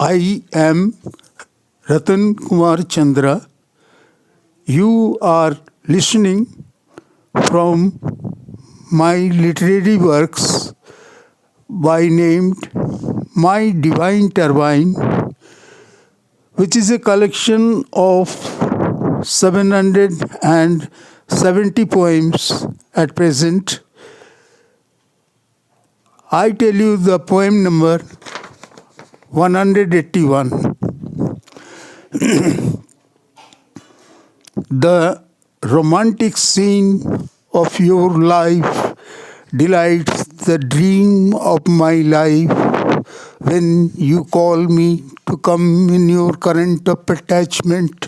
I am Ratan Kumar Chandra. You are listening from my literary works by named My Divine Turbine, which is a collection of 770 poems at present. I tell you the poem number 181. The romantic scene of your life delights the dream of my life when you call me to come in your current of attachment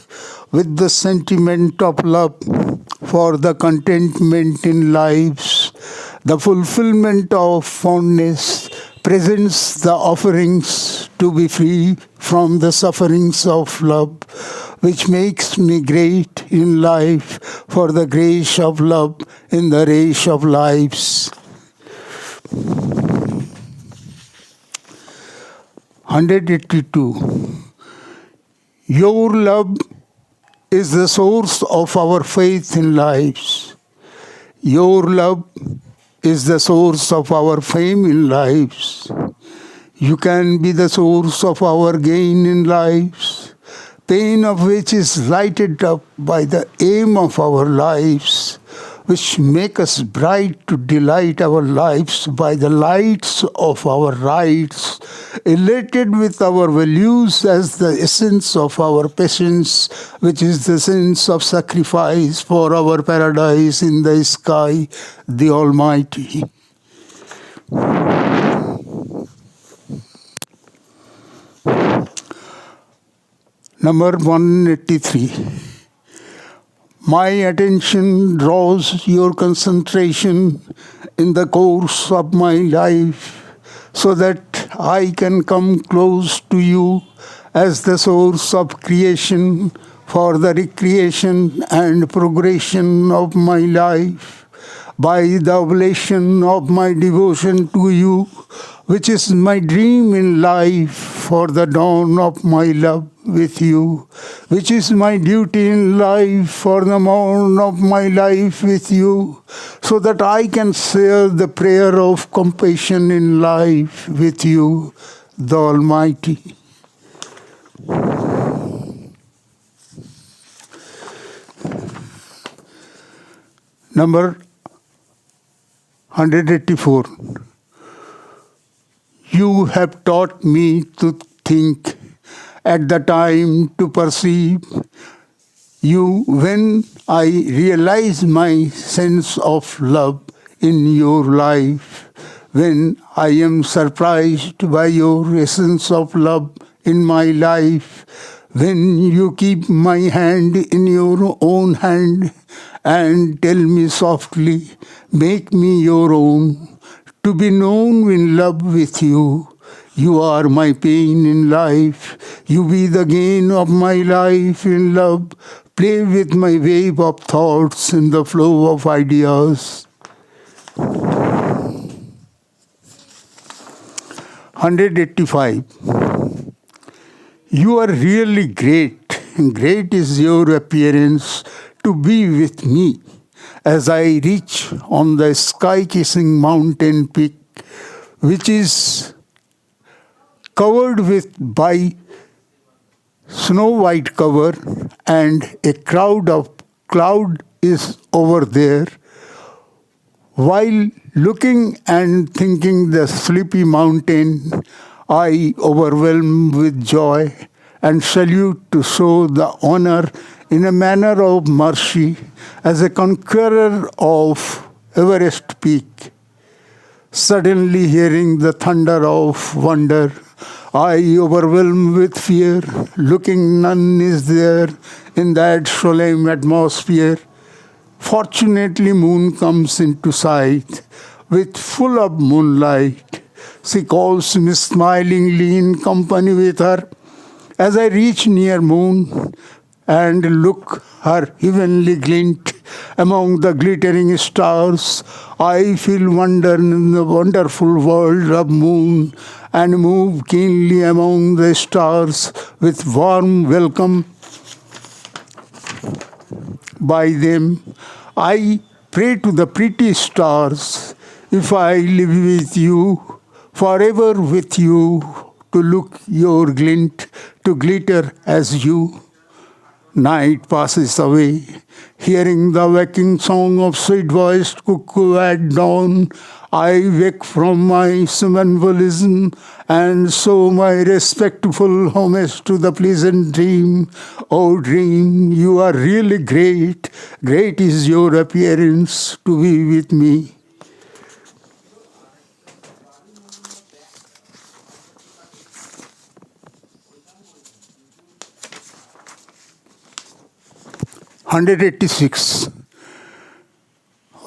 with the sentiment of love for the contentment in lives, the fulfillment of fondness presents the offerings to be free from the sufferings of love, which makes me great in life for the grace of love in the race of lives. 182. Your love is the source of our faith in lives. Your love is the source of our fame in lives. You can be the source of our gain in lives, pain of which is lighted up by the aim of our lives, which make us bright to delight our lives by the lights of our rights, elated with our values as the essence of our patience, which is the sense of sacrifice for our paradise in the sky, the Almighty. Number 183. My attention draws your concentration in the course of my life so that I can come close to you as the source of creation for the recreation and progression of my life by the oblation of my devotion to you, which is my dream in life for the dawn of my love with you, which is my duty in life for the morn of my life with you, so that I can share the prayer of compassion in life with you, the Almighty. Number 184. You have taught me to think, at the time to perceive you when I realize my sense of love in your life, when I am surprised by your essence of love in my life, when you keep my hand in your own hand and tell me softly, make me your own, to be known in love with you. You are my pain in life. You be the gain of my life in love. Play with my wave of thoughts in the flow of ideas. 185. You are really great. Great is your appearance to be with me as I reach on the sky-kissing mountain peak, which is covered with by snow-white cover, and a cloud is over there. While looking and thinking the sleepy mountain, I overwhelmed with joy and salute to show the honor in a manner of mercy as a conqueror of Everest peak. Suddenly hearing the thunder of wonder, I overwhelmed with fear, looking none is there in that solemn atmosphere. Fortunately moon comes into sight with full of moonlight. She calls me smilingly in company with her. As I reach near moon and look her heavenly glint, among the glittering stars. I feel wonder in the wonderful world of moon and move keenly among the stars with warm welcome by them. I pray to the pretty stars, if I live with you, forever with you, to look your glint, to glitter as you. Night passes away, hearing the waking song of sweet-voiced cuckoo at dawn. I wake from my somnambulism and show my respectful homage to the pleasant dream. Oh dream, you are really great. Great is your appearance to be with me. (186)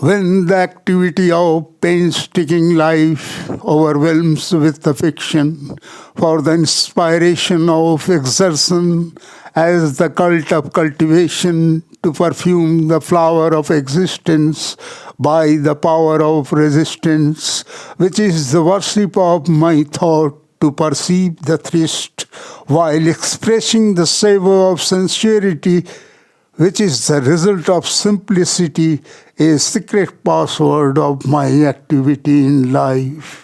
When the activity of painstaking life overwhelms with affection for the inspiration of exertion as the cult of cultivation to perfume the flower of existence by the power of resistance, which is the worship of my thought to perceive the thirst while expressing the savor of sincerity, which is the result of simplicity, a secret password of my activity in life.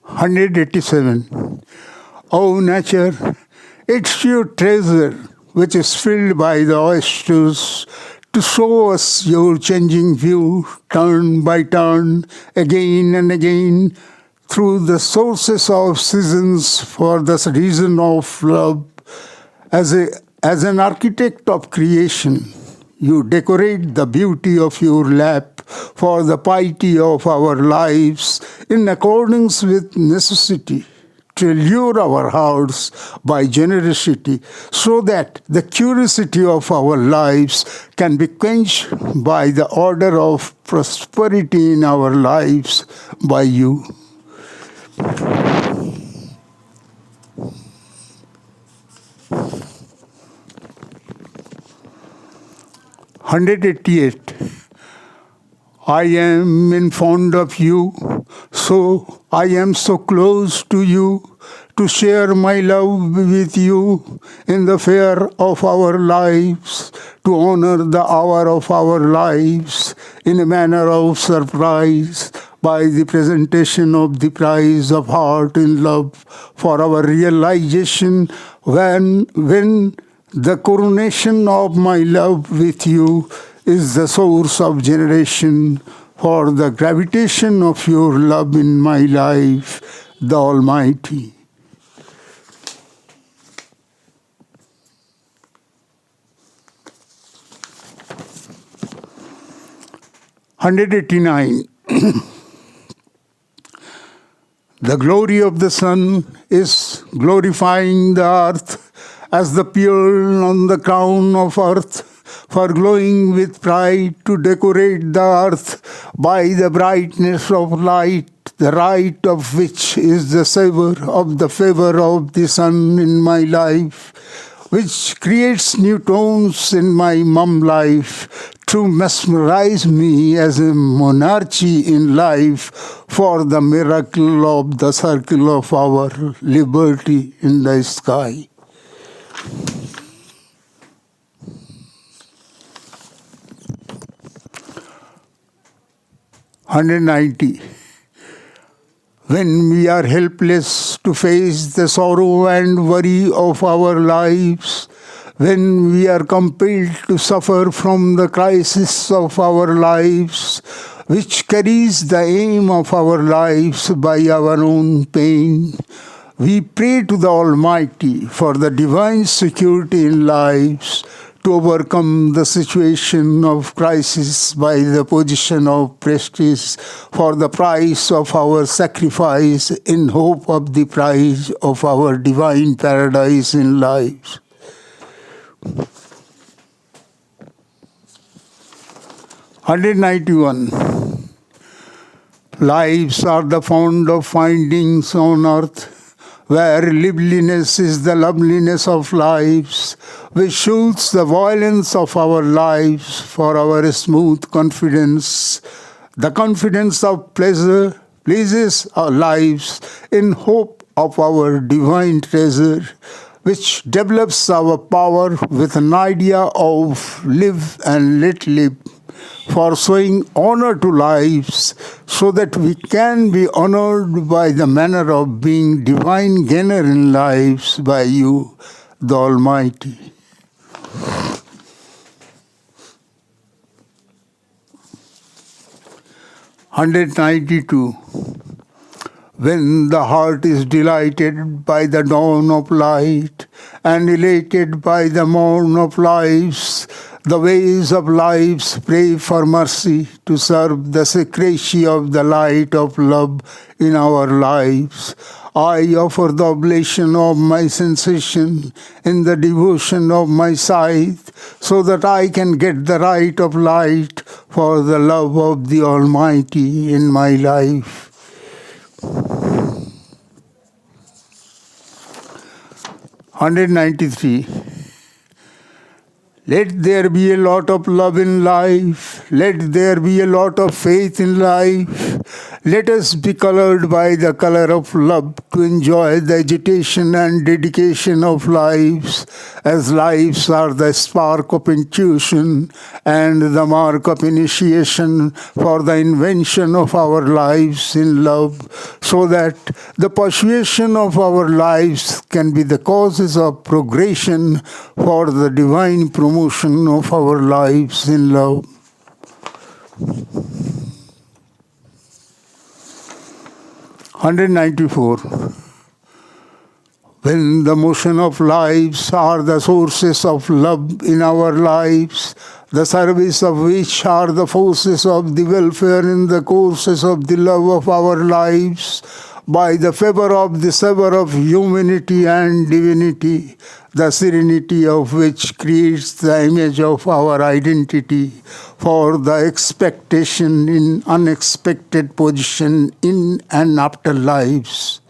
(187) O nature, it's your treasure which is filled by the oysters to show us your changing view, turn by turn, again and again, through the sources of seasons for the reason of love. As an architect of creation, you decorate the beauty of your lap for the piety of our lives in accordance with necessity, to lure our hearts by generosity, so that the curiosity of our lives can be quenched by the order of prosperity in our lives by you. (188) I am in fond of you, so I am so close to you, to share my love with you in the fair of our lives, to honor the hour of our lives in a manner of surprise, by the presentation of the prize of heart in love for our realization, when the coronation of my love with you is the source of generation for the gravitation of your love in my life, the Almighty. (189) The glory of the sun is glorifying the earth as the pearl on the crown of earth, for glowing with pride to decorate the earth by the brightness of light, the right of which is the savor of the favor of the sun in my life, which creates new tones in my mum life to mesmerize me as a monarchy in life for the miracle of the circle of our liberty in the sky. (190) When we are helpless to face the sorrow and worry of our lives, when we are compelled to suffer from the crisis of our lives, which carries the aim of our lives by our own pain, we pray to the Almighty for the divine security in lives, to overcome the situation of crisis by the position of prestige for the price of our sacrifice in hope of the prize of our divine paradise in lives. (191) Lives are the fount of findings on earth, where liveliness is the loveliness of lives, which shoots the violence of our lives for our smooth confidence. The confidence of pleasure pleases our lives in hope of our divine treasure, which develops our power with an idea of live and let live, for showing honor to lives, so that we can be honored by the manner of being divine gainer in lives by you, the Almighty. (192) When the heart is delighted by the dawn of light and elated by the morn of lives, the ways of lives pray for mercy to serve the secrecy of the light of love in our lives. I offer the oblation of my sensation in the devotion of my sight, so that I can get the right of light for the love of the Almighty in my life. 193. Let there be a lot of love in life. Let there be a lot of faith in life. Let us be colored by the color of love to enjoy the agitation and dedication of lives, as lives are the spark of intuition and the mark of initiation for the invention of our lives in love, so that the persuasion of our lives can be the causes of progression for the divine promotion of our lives in love. 194. When the motion of lives are the sources of love in our lives, the service of which are the forces of the welfare in the courses of the love of our lives, by the favor of the savor of humanity and divinity, the serenity of which creates the image of our identity for the expectation in unexpected position in and after lives.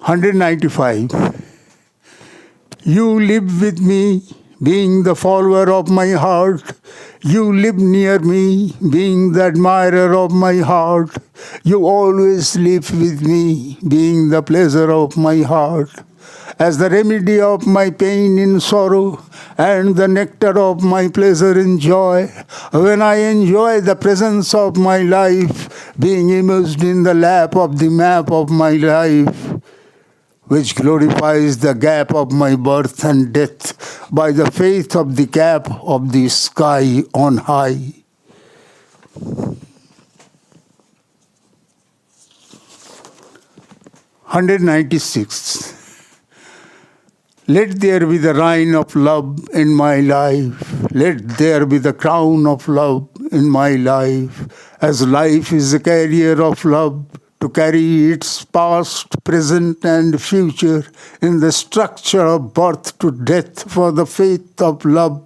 195. You live with me, being the follower of my heart. You live near me, being the admirer of my heart. You always live with me, being the pleasure of my heart. As the remedy of my pain in sorrow, and the nectar of my pleasure in joy, when I enjoy the presence of my life, being immersed in the lap of the map of my life, which glorifies the gap of my birth and death by the faith of the cap of the sky on high. 196. Let there be the reign of love in my life. Let there be the crown of love in my life, as life is a carrier of love, to carry its past, present, and future in the structure of birth to death for the faith of love,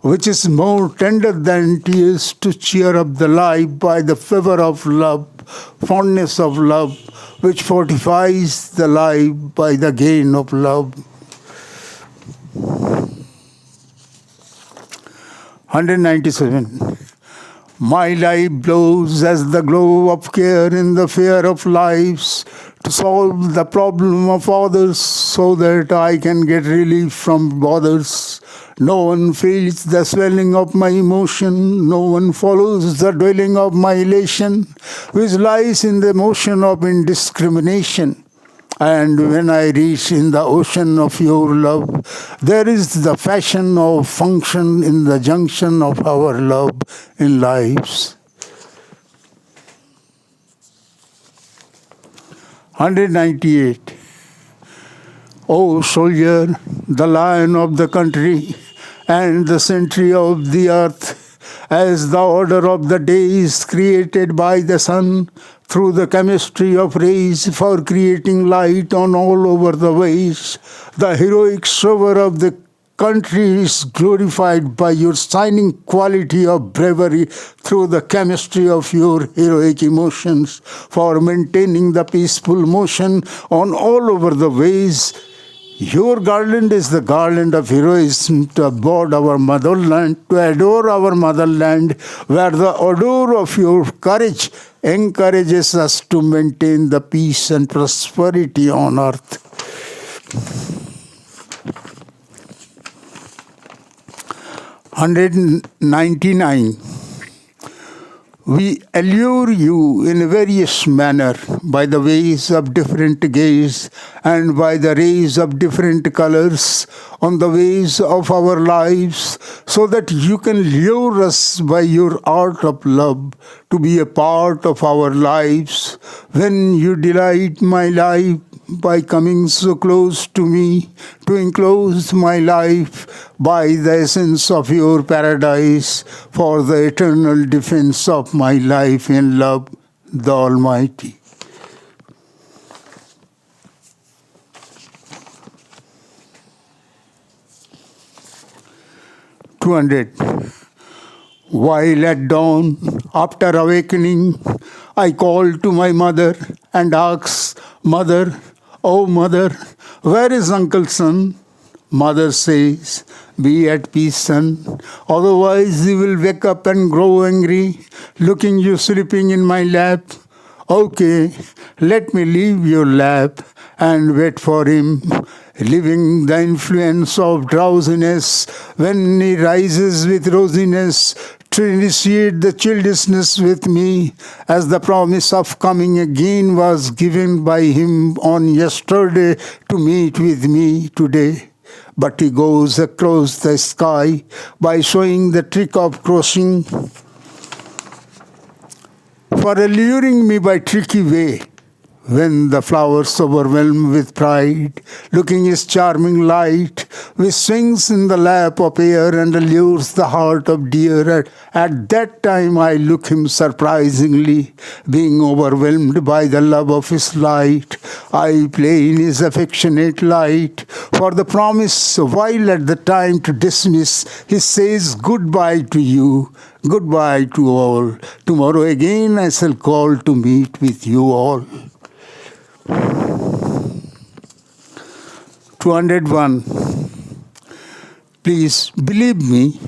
which is more tender than tears, to cheer up the life by the fervor of love, fondness of love, which fortifies the life by the gain of love. 197. My life blows as the glow of care in the fear of lives, to solve the problem of others so that I can get relief from others. No one feels the swelling of my emotion, no one follows the dwelling of my elation, which lies in the motion of indiscrimination. And when I reach in the ocean of your love, there is the fashion of function in the junction of our love in lives. 198. O soldier, the lion of the country, and the sentry of the earth, as the order of the day is created by the sun, through the chemistry of rays for creating light on all over the ways, the heroic shower of the country is glorified by your shining quality of bravery through the chemistry of your heroic emotions, for maintaining the peaceful motion on all over the ways. Your garland is the garland of heroism to abhor our motherland, to adore our motherland, where the odor of your courage encourages us to maintain the peace and prosperity on earth. 199. We allure you in various manner by the ways of different gaze and by the rays of different colors on the ways of our lives, so that you can lure us by your art of love to be a part of our lives. When you delight my life by coming so close to me, to enclose my life by the essence of your paradise, for the eternal defense of my life in love, the Almighty. While at dawn, after awakening, I called to my mother and asked, Mother, oh mother, where is Uncle Son? Mother says, be at peace, son. Otherwise he will wake up and grow angry, looking you sleeping in my lap. Okay, let me leave your lap and wait for him, leaving the influence of drowsiness when he rises with rosiness to initiate the childishness with me, as the promise of coming again was given by him on yesterday to meet with me today. But he goes across the sky by showing the trick of crossing, for alluring me by tricky way. When the flowers overwhelm with pride, looking his charming light, which swings in the lap of air and allures the heart of deer, at that time I look him surprisingly, being overwhelmed by the love of his light. I play in his affectionate light, for the promise, while at the time to dismiss, he says goodbye to you, goodbye to all. Tomorrow again I shall call to meet with you all. 201. Please believe me,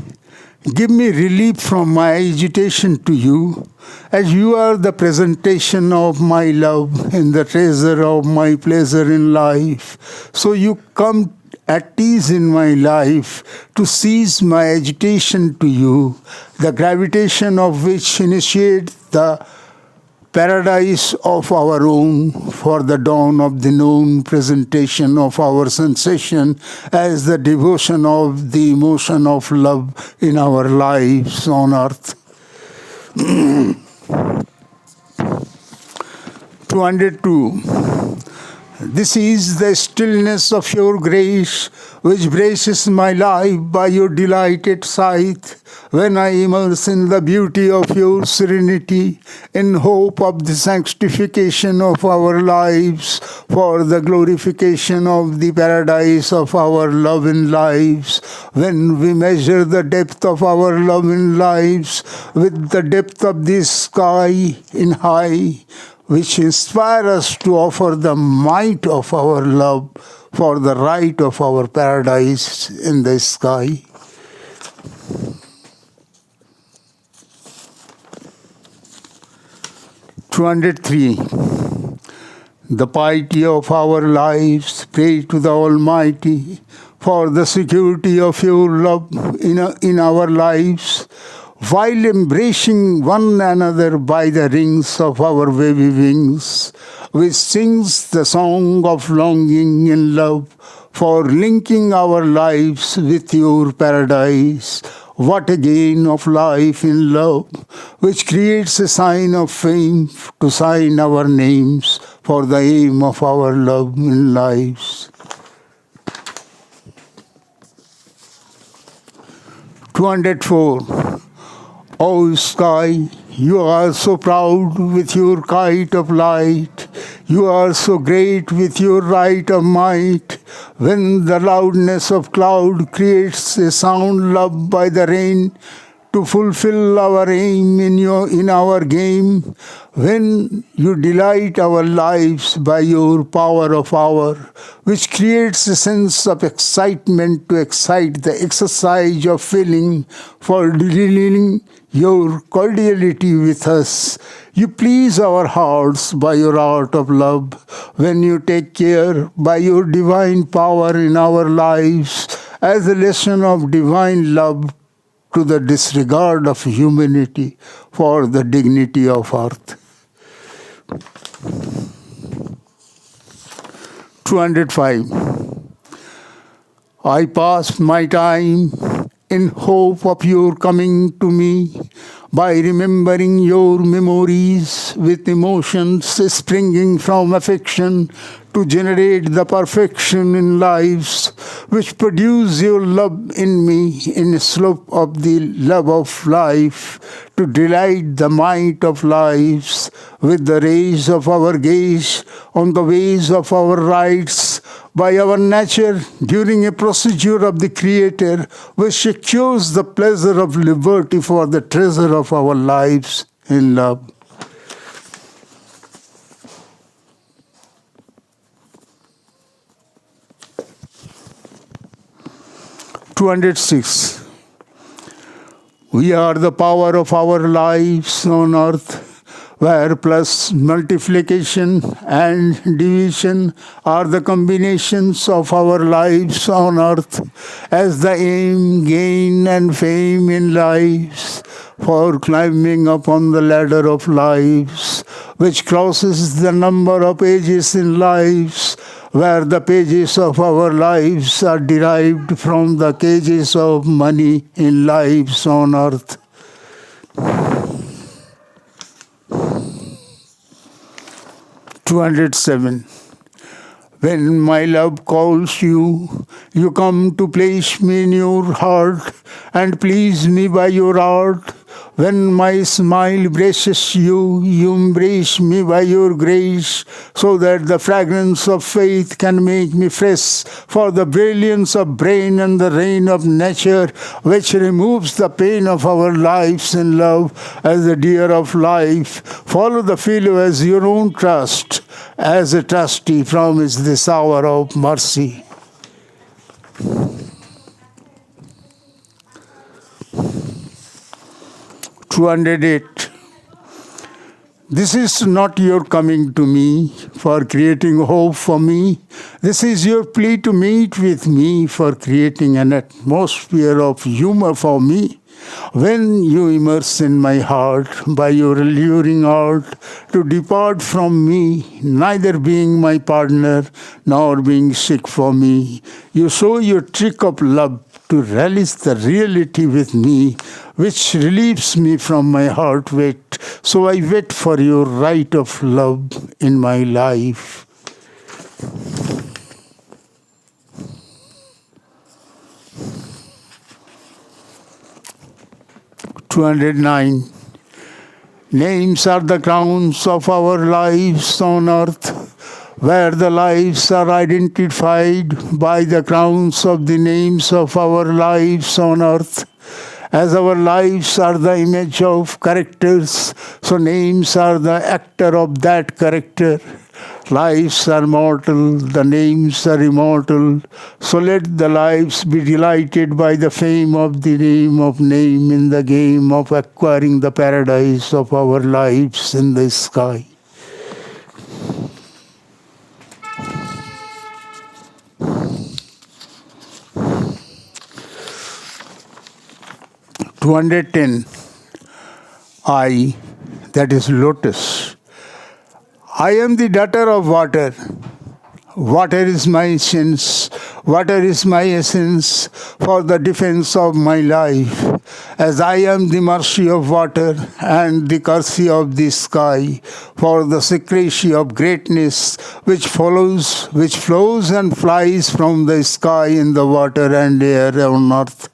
give me relief from my agitation to you, as you are the presentation of my love and the treasure of my pleasure in life. So you come at ease in my life to cease my agitation to you, the gravitation of which initiates the paradise of our own, for the dawn of the known presentation of our sensation as the devotion of the emotion of love in our lives on earth. 202. This is the stillness of your grace, which braces my life by your delighted sight, when I immerse in the beauty of your serenity, in hope of the sanctification of our lives, for the glorification of the paradise of our love in lives, when we measure the depth of our love in lives with the depth of this sky in high, which inspire us to offer the might of our love for the right of our paradise in the sky. 203. The piety of our lives, pray to the Almighty for the security of your love in our lives, while embracing one another by the rings of our wavy wings, which sings the song of longing in love, for linking our lives with your paradise. What a gain of life in love, which creates a sign of fame to sign our names for the aim of our love in lives. 204. O sky, you are so proud with your kite of light. You are so great with your right of might, When the loudness of cloud creates a sound loved by the rain, to fulfill our aim in our game, when you delight our lives by your power of hour, which creates a sense of excitement to excite the exercise of feeling for dealing your cordiality with us. You please our hearts by your art of love, when you take care by your divine power in our lives as a lesson of divine love to the disregard of humanity for the dignity of earth. 205. I pass my time in hope of your coming to me, by remembering your memories with emotions springing from affection to generate the perfection in lives which produce your love in me in slope of the love of life, to delight the might of lives with the rays of our gaze on the ways of our rights by our nature during a procedure of the Creator which secures the pleasure of liberty for the treasure of our lives in love. (206) We are the power of our lives on earth, where plus multiplication and division are the combinations of our lives on earth, as the aim, gain, and fame in lives, for climbing upon the ladder of lives, which crosses the number of ages in lives, where the pages of our lives are derived from the cages of money in lives on earth. 207. When my love calls you, you come to place me in your heart and please me by your art. When my smile braces you, you embrace me by your grace, so that the fragrance of faith can make me fresh for the brilliance of brain and the rain of nature, which removes the pain of our lives in love as the deer of life. Follow the fellow as your own trust, as a trustee promise this hour of mercy. 208. This is not your coming to me for creating hope for me. This is your plea to meet with me for creating an atmosphere of humor for me. When you immerse in my heart by your alluring art to depart from me, neither being my partner nor being sick for me, you show your trick of love to relish the reality with me, which relieves me from my heart weight. So I wait for your right of love in my life. 209. Names are the crowns of our lives on earth, where the lives are identified by the crowns of the names of our lives on earth. As our lives are the image of characters, so names are the actor of that character. Lives are mortal, the names are immortal. So let the lives be delighted by the fame of the name in the game of acquiring the paradise of our lives in the sky. (210) I, that is lotus. I am the daughter of water. Water is my essence. Water is my essence for the defense of my life. As I am the mercy of water and the courtesy of the sky, for the secrecy of greatness which flows and flies from the sky in the water and air on earth,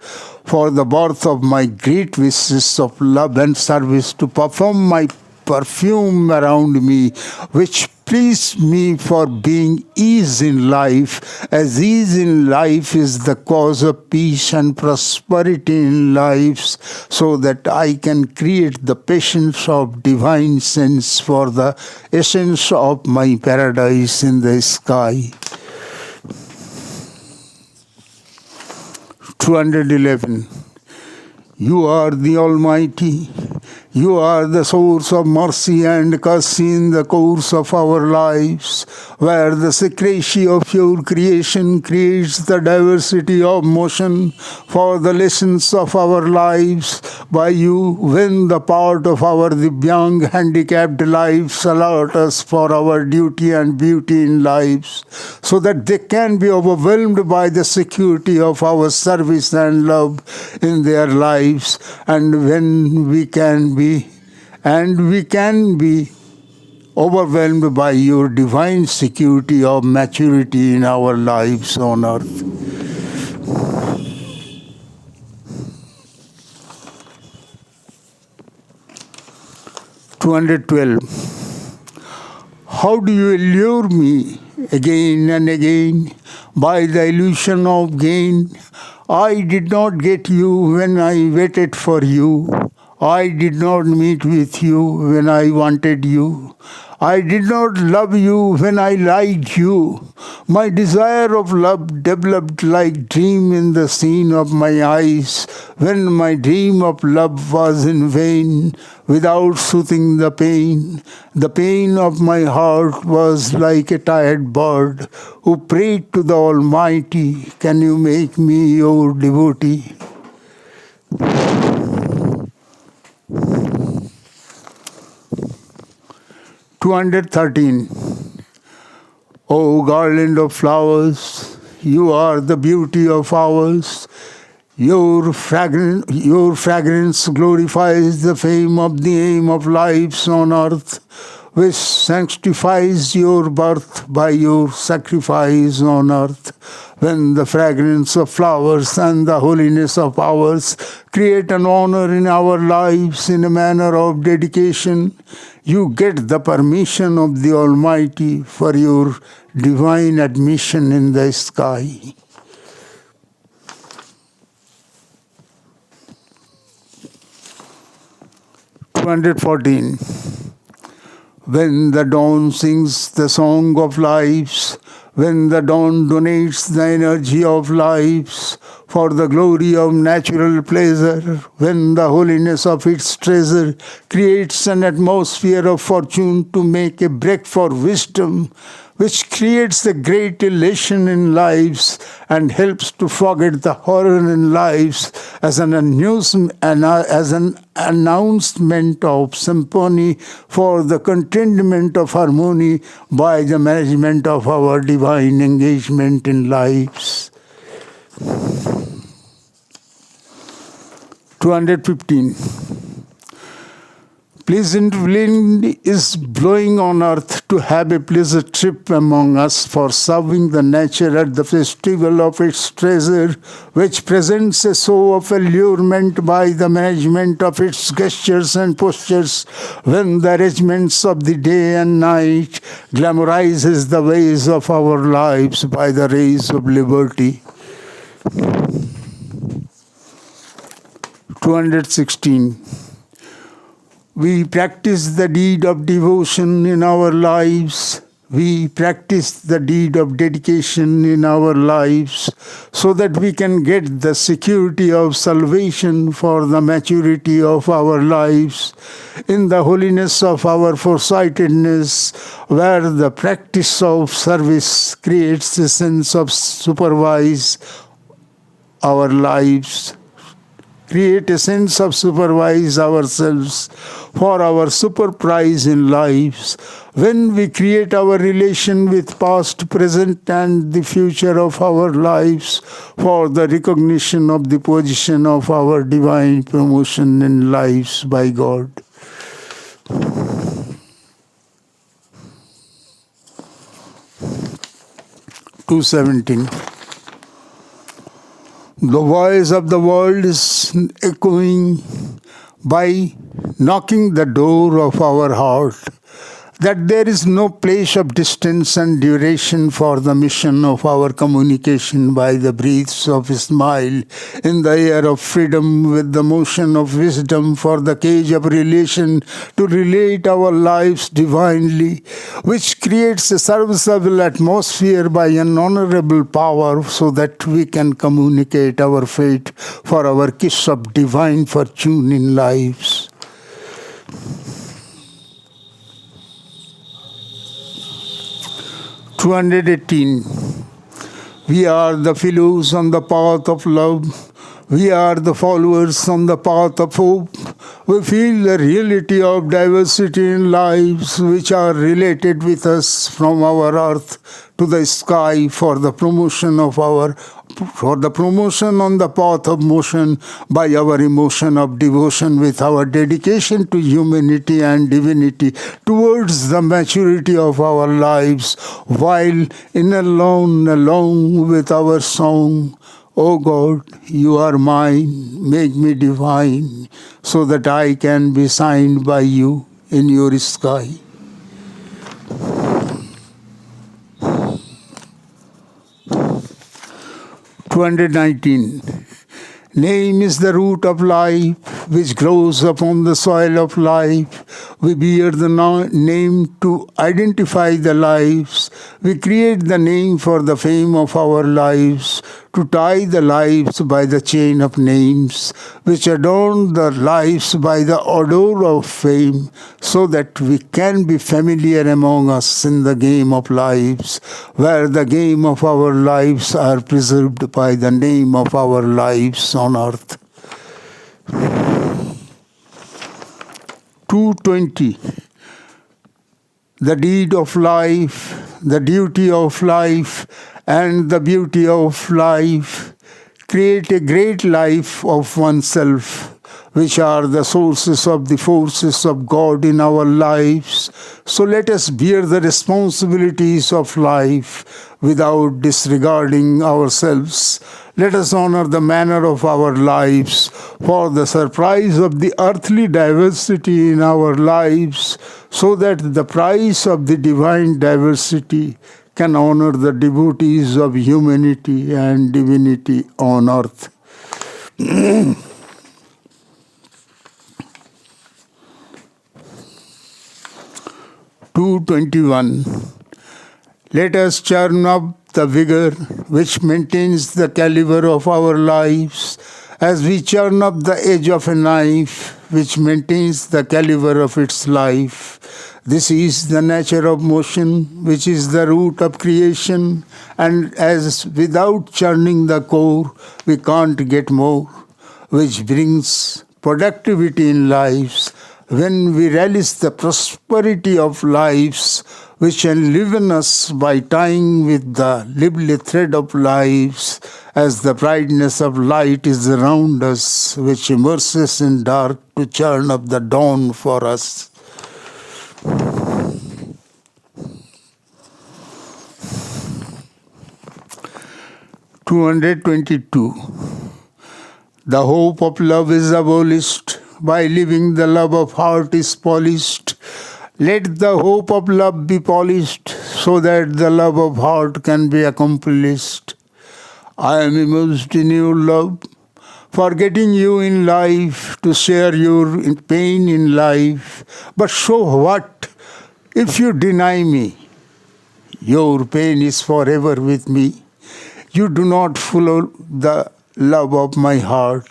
for the birth of my great wishes of love and service to perform my perfume around me, which please me for being ease in life, as ease in life is the cause of peace and prosperity in lives, so that I can create the patience of divine sense for the essence of my paradise in the sky. 211. You are the Almighty. You are the source of mercy and mercy in the course of our lives, where the secrecy of your creation creates the diversity of motion for the lessons of our lives. By you, when the part of our Divyang handicapped lives alert us for our duty and beauty in lives, so that they can be overwhelmed by the security of our service and love in their lives, and when we can be overwhelmed by your divine security of maturity in our lives on earth. How do you allure me again and again by the illusion of gain? I did not get you when I waited for you. I did not meet with you when I wanted you. I did not love you when I liked you. My desire of love developed like dream in the scene of my eyes, when my dream of love was in vain, without soothing the pain. The pain of my heart was like a tired bird who prayed to the Almighty, can you make me your devotee? 213. O garland of flowers, you are the beauty of ours. Your fragrance glorifies the fame of the aim of lives on earth, which sanctifies your birth by your sacrifice on earth. When the fragrance of flowers and the holiness of ours create an honor in our lives in a manner of dedication, you get the permission of the Almighty for your divine admission in the sky. 214. When the dawn sings the song of lives, when the dawn donates the energy of lives for the glory of natural pleasure, when the holiness of its treasure creates an atmosphere of fortune to make a break for wisdom, which creates a great elation in lives and helps to forget the horror in lives as an announcement of symphony for the contentment of harmony by the management of our divine engagement in lives. 215. Pleasant wind is blowing on earth to have a pleasant trip among us for serving the nature at the festival of its treasure, which presents a show of allurement by the management of its gestures and postures, when the arrangements of the day and night glamorizes the ways of our lives by the rays of liberty. 216. We practice the deed of devotion in our lives. We practice the deed of dedication in our lives so that we can get the security of salvation for the maturity of our lives in the holiness of our foresightedness, where the practice of service creates a sense of supervise our lives. Create a sense of supervise ourselves for our superprise in lives. When we create our relation with past, present, and the future of our lives for the recognition of the position of our divine promotion in lives by God. (217) The voice of the world is echoing by knocking the door of our heart, that there is no place of distance and duration for the mission of our communication by the breaths of a smile in the air of freedom with the motion of wisdom for the cage of relation to relate our lives divinely, which creates a serviceable atmosphere by an honorable power so that we can communicate our fate for our kiss of divine fortune in lives. 218. We are the fellows on the path of love. We are the followers on the path of hope. We feel the reality of diversity in lives which are related with us from our earth to the sky for the promotion on the path of motion by our emotion of devotion with our dedication to humanity and divinity towards the maturity of our lives, while along with our song, O God, you are mine, make me divine, so that I can be signed by you in your sky. (219) Name is the root of life, which grows upon the soil of life. We bear the name to identify the lives. We create the name for the fame of our lives, to tie the lives by the chain of names, which adorn the lives by the odor of fame, so that we can be familiar among us in the game of lives, where the game of our lives are preserved by the name of our lives on earth. 220. The deed of life, the duty of life, and the beauty of life create a great life of oneself, which are the sources of the forces of God in our lives. So let us bear the responsibilities of life without disregarding ourselves. Let us honor the manner of our lives for the surprise of the earthly diversity in our lives, so that the price of the divine diversity can honor the devotees of humanity and divinity on earth. 221. Let us churn up the vigor which maintains the caliber of our lives, as we churn up the edge of a knife which maintains the caliber of its life. This is the nature of motion, which is the root of creation, and as without churning the core, we can't get more, which brings productivity in lives. When we relish the prosperity of lives, which enliven us by tying with the lively thread of lives, as the brightness of light is around us, which immerses in dark to churn up the dawn for us. 222. The hope of love is abolished. By living the love of heart is polished. Let the hope of love be polished, so that the love of heart can be accomplished. I am immersed in your love, forgetting you in life, to share your pain in life. But so what if you deny me? Your pain is forever with me. You do not follow the love of my heart.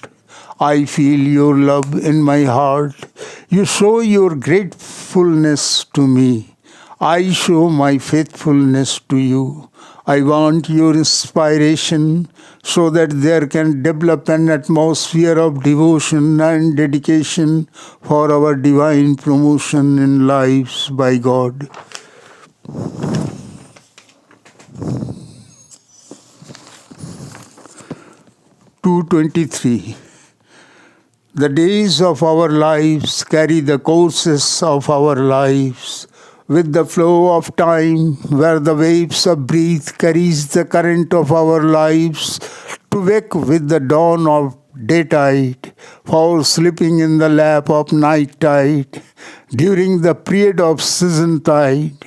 I feel your love in my heart. You show your gratefulness to me. I show my faithfulness to you. I want your inspiration, so that there can develop an atmosphere of devotion and dedication for our divine promotion in lives by God. 223. The days of our lives carry the courses of our lives with the flow of time, where the waves of breath carries the current of our lives to wake with the dawn of daytide for sleeping in the lap of night tide. During the period of season tide,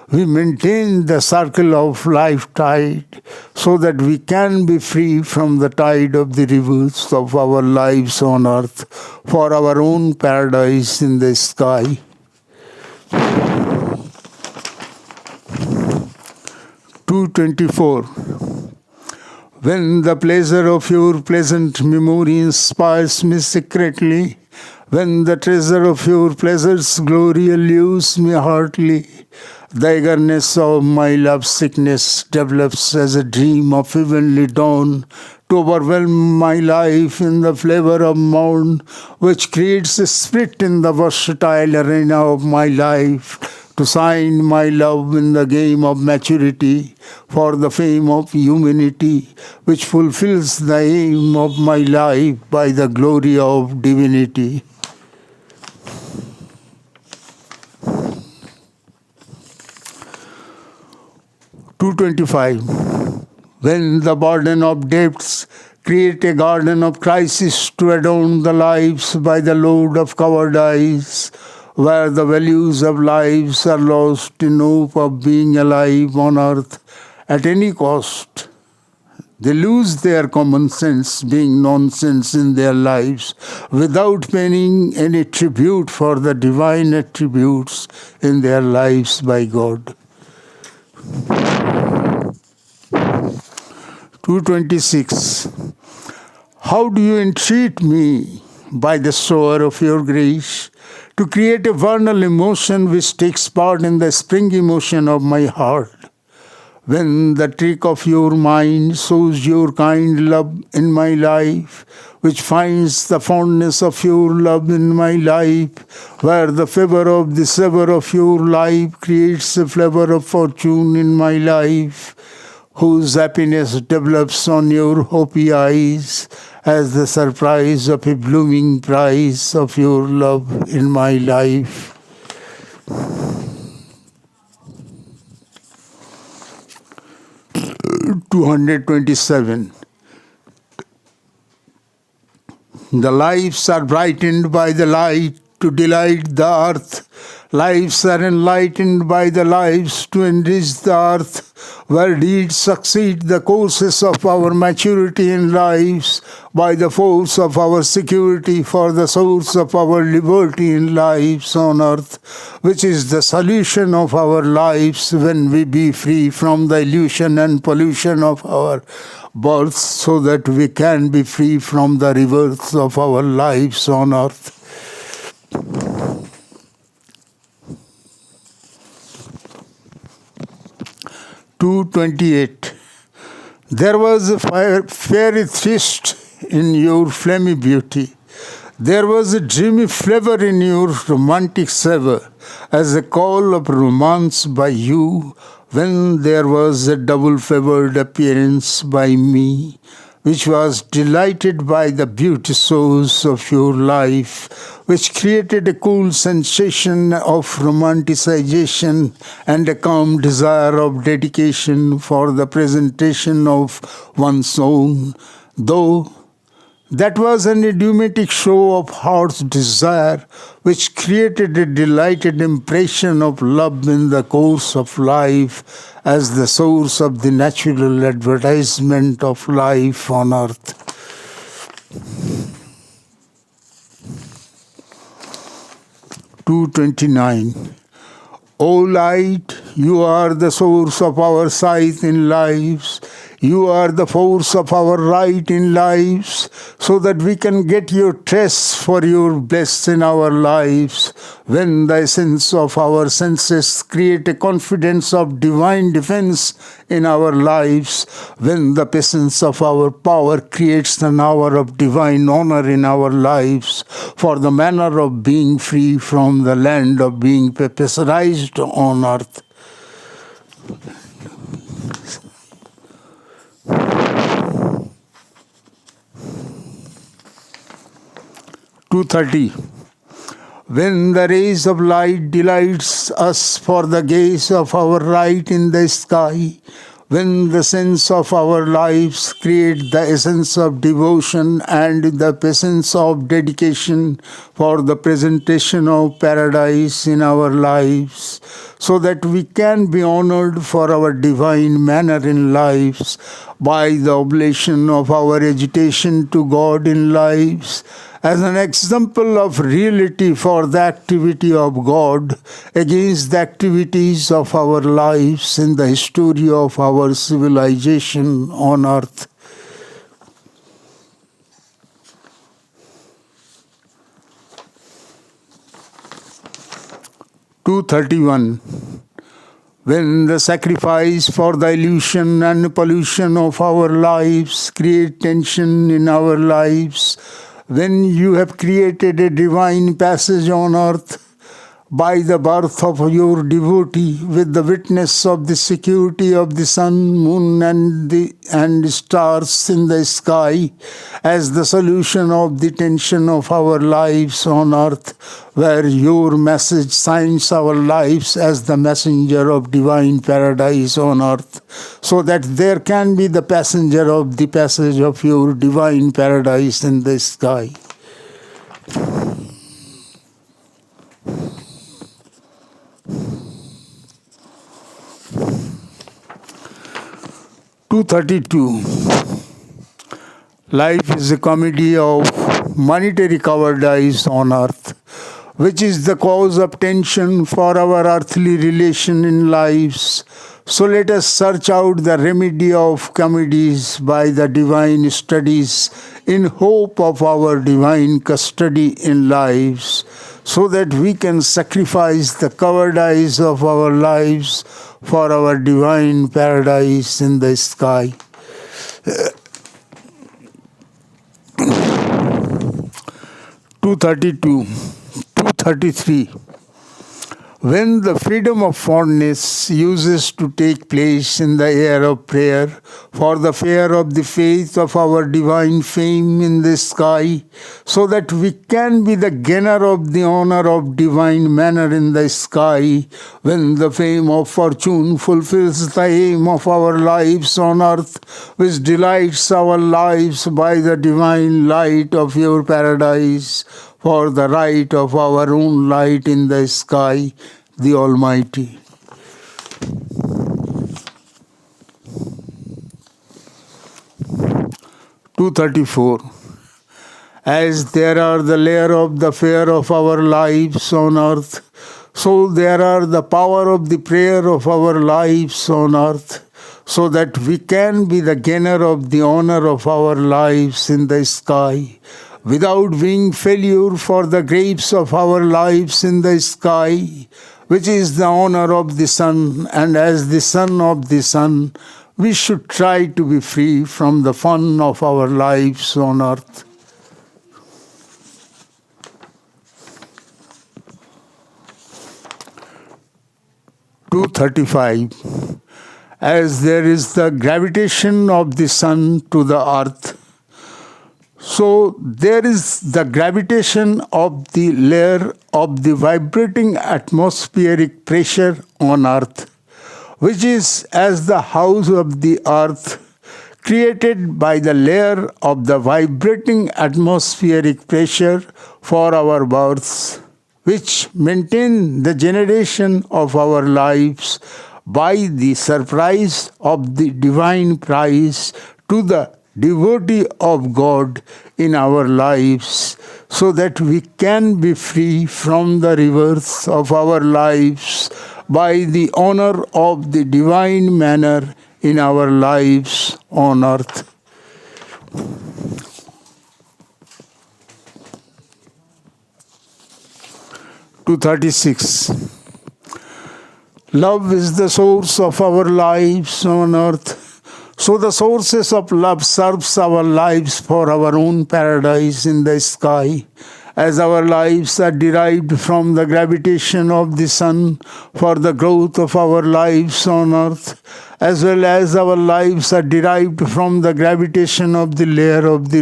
we maintain the circle of life tide so that we can be free from the tide of the rivers of our lives on earth for our own paradise in the sky. 224. When the pleasure of your pleasant memory inspires me secretly, when the treasure of your pleasure's glory allures me heartily, the eagerness of my love sickness develops as a dream of heavenly dawn to overwhelm my life in the flavor of morn, which creates a split in the versatile arena of my life, to sign my love in the game of maturity for the fame of humanity, which fulfills the aim of my life by the glory of divinity. $225. When the burden of debts create a garden of crisis to adorn the lives by the load of cowardice, where the values of lives are lost in hope of being alive on earth at any cost. They lose their common sense, being nonsense in their lives, without paying any tribute for the divine attributes in their lives by God. 226. How do you entreat me by the shower of your grace to create a vernal emotion which takes part in the springy motion of my heart? When the trick of your mind shows your kind love in my life, which finds the fondness of your love in my life, where the favor of the savor of your life creates a flavor of fortune in my life, whose happiness develops on your happy eyes as the surprise of a blooming prize of your love in my life. 227. The lives are brightened by the light to delight the earth. Lives are enlightened by the lives to enrich the earth, where deeds succeed the courses of our maturity in lives by the force of our security for the source of our liberty in lives on earth, which is the solution of our lives when we be free from the illusion and pollution of our birth, so that we can be free from the rebirths of our lives on earth. 228. There was a fairy thirst in your flamy beauty. There was a dreamy flavor in your romantic savor, as a call of romance by you, when there was a double-favored appearance by me, which was delighted by the beauty source of your life, which created a cool sensation of romanticization and a calm desire of dedication for the presentation of one's own, though that was an idiomatic show of heart's desire, which created a delighted impression of love in the course of life as the source of the natural advertisement of life on earth. 229. O light, you are the source of our sight in lives. You are the force of our right in lives, so that we can get your trace for your bliss in our lives, when the essence of our senses create a confidence of divine defense in our lives, when the patience of our power creates an hour of divine honor in our lives, for the manner of being free from the land of being pressurized on earth. 230. When the rays of light delights us for the gaze of our right in the sky, when the sense of our lives create the essence of devotion and the essence of dedication for the presentation of paradise in our lives, so that we can be honored for our divine manner in lives by the oblation of our agitation to God in lives, as an example of reality for the activity of God against the activities of our lives in the history of our civilization on earth. (231) When the sacrifice for the illusion and pollution of our lives create tension in our lives, when you have created a divine passage on earth by the birth of your devotee with the witness of the security of the sun, moon and stars in the sky as the solution of the tension of our lives on earth, where your message signs our lives as the messenger of divine paradise on earth, so that there can be the passenger of the passage of your divine paradise in the sky. (232) Life is a comedy of monetary cowardice on earth, which is the cause of tension for our earthly relation in lives. So let us search out the remedy of comedies by the divine studies in hope of our divine custody in lives, so that we can sacrifice the cowardice of our lives for our divine paradise in the sky. (233) When the freedom of fondness uses to take place in the air of prayer for the fear of the faith of our divine fame in the sky, so that we can be the gainer of the honor of divine manner in the sky, when the fame of fortune fulfills the aim of our lives on earth, which delights our lives by the divine light of your paradise, for the right of our own light in the sky, the Almighty. (234) As there are the layer of the fear of our lives on earth, so there are the power of the prayer of our lives on earth, so that we can be the gainer of the honor of our lives in the sky, without being failure for the grapes of our lives in the sky, which is the honor of the sun, and as the son of the sun, we should try to be free from the fun of our lives on earth. (235) As there is the gravitation of the sun to the earth, so there is the gravitation of the layer of the vibrating atmospheric pressure on earth, which is as the house of the earth created by the layer of the vibrating atmospheric pressure for our births, which maintain the generation of our lives by the surprise of the divine prize to the devotee of God in our lives, so that we can be free from the rivers of our lives by the honor of the divine manner in our lives on earth. (236) Love is the source of our lives on earth. So the sources of love serves our lives for our own paradise in the sky, as our lives are derived from the gravitation of the sun for the growth of our lives on earth, as well as our lives are derived from the gravitation of the layer of the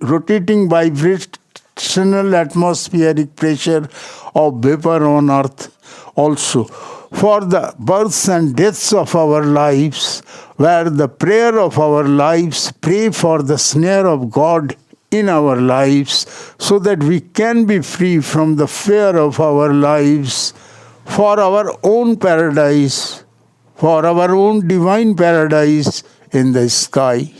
rotating vibrational atmospheric pressure of vapor on earth also, for the births and deaths of our lives, where the prayer of our lives pray for the snare of God in our lives, so that we can be free from the fear of our lives, for our own paradise, for our own divine paradise in the sky.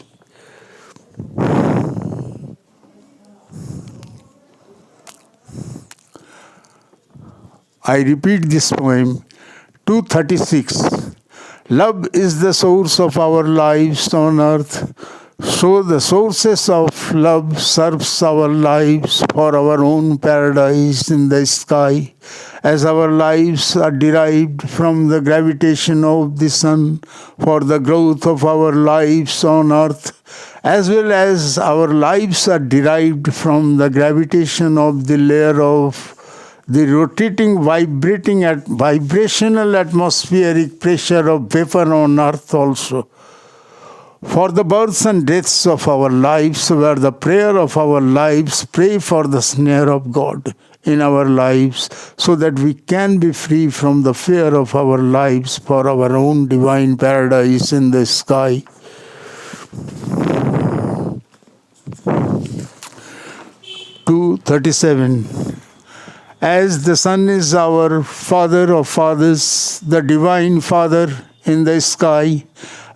I repeat this poem, 236. Love is the source of our lives on earth. So the sources of love serves our lives for our own paradise in the sky, as our lives are derived from the gravitation of the sun for the growth of our lives on earth, as well as our lives are derived from the gravitation of the layer of the rotating, vibrational atmospheric pressure of vapor on earth also. For the births and deaths of our lives, where the prayer of our lives pray for the snare of God in our lives, so that we can be free from the fear of our lives for our own divine paradise in the sky. Two 37. As the Son is our Father of fathers, the Divine Father in the sky,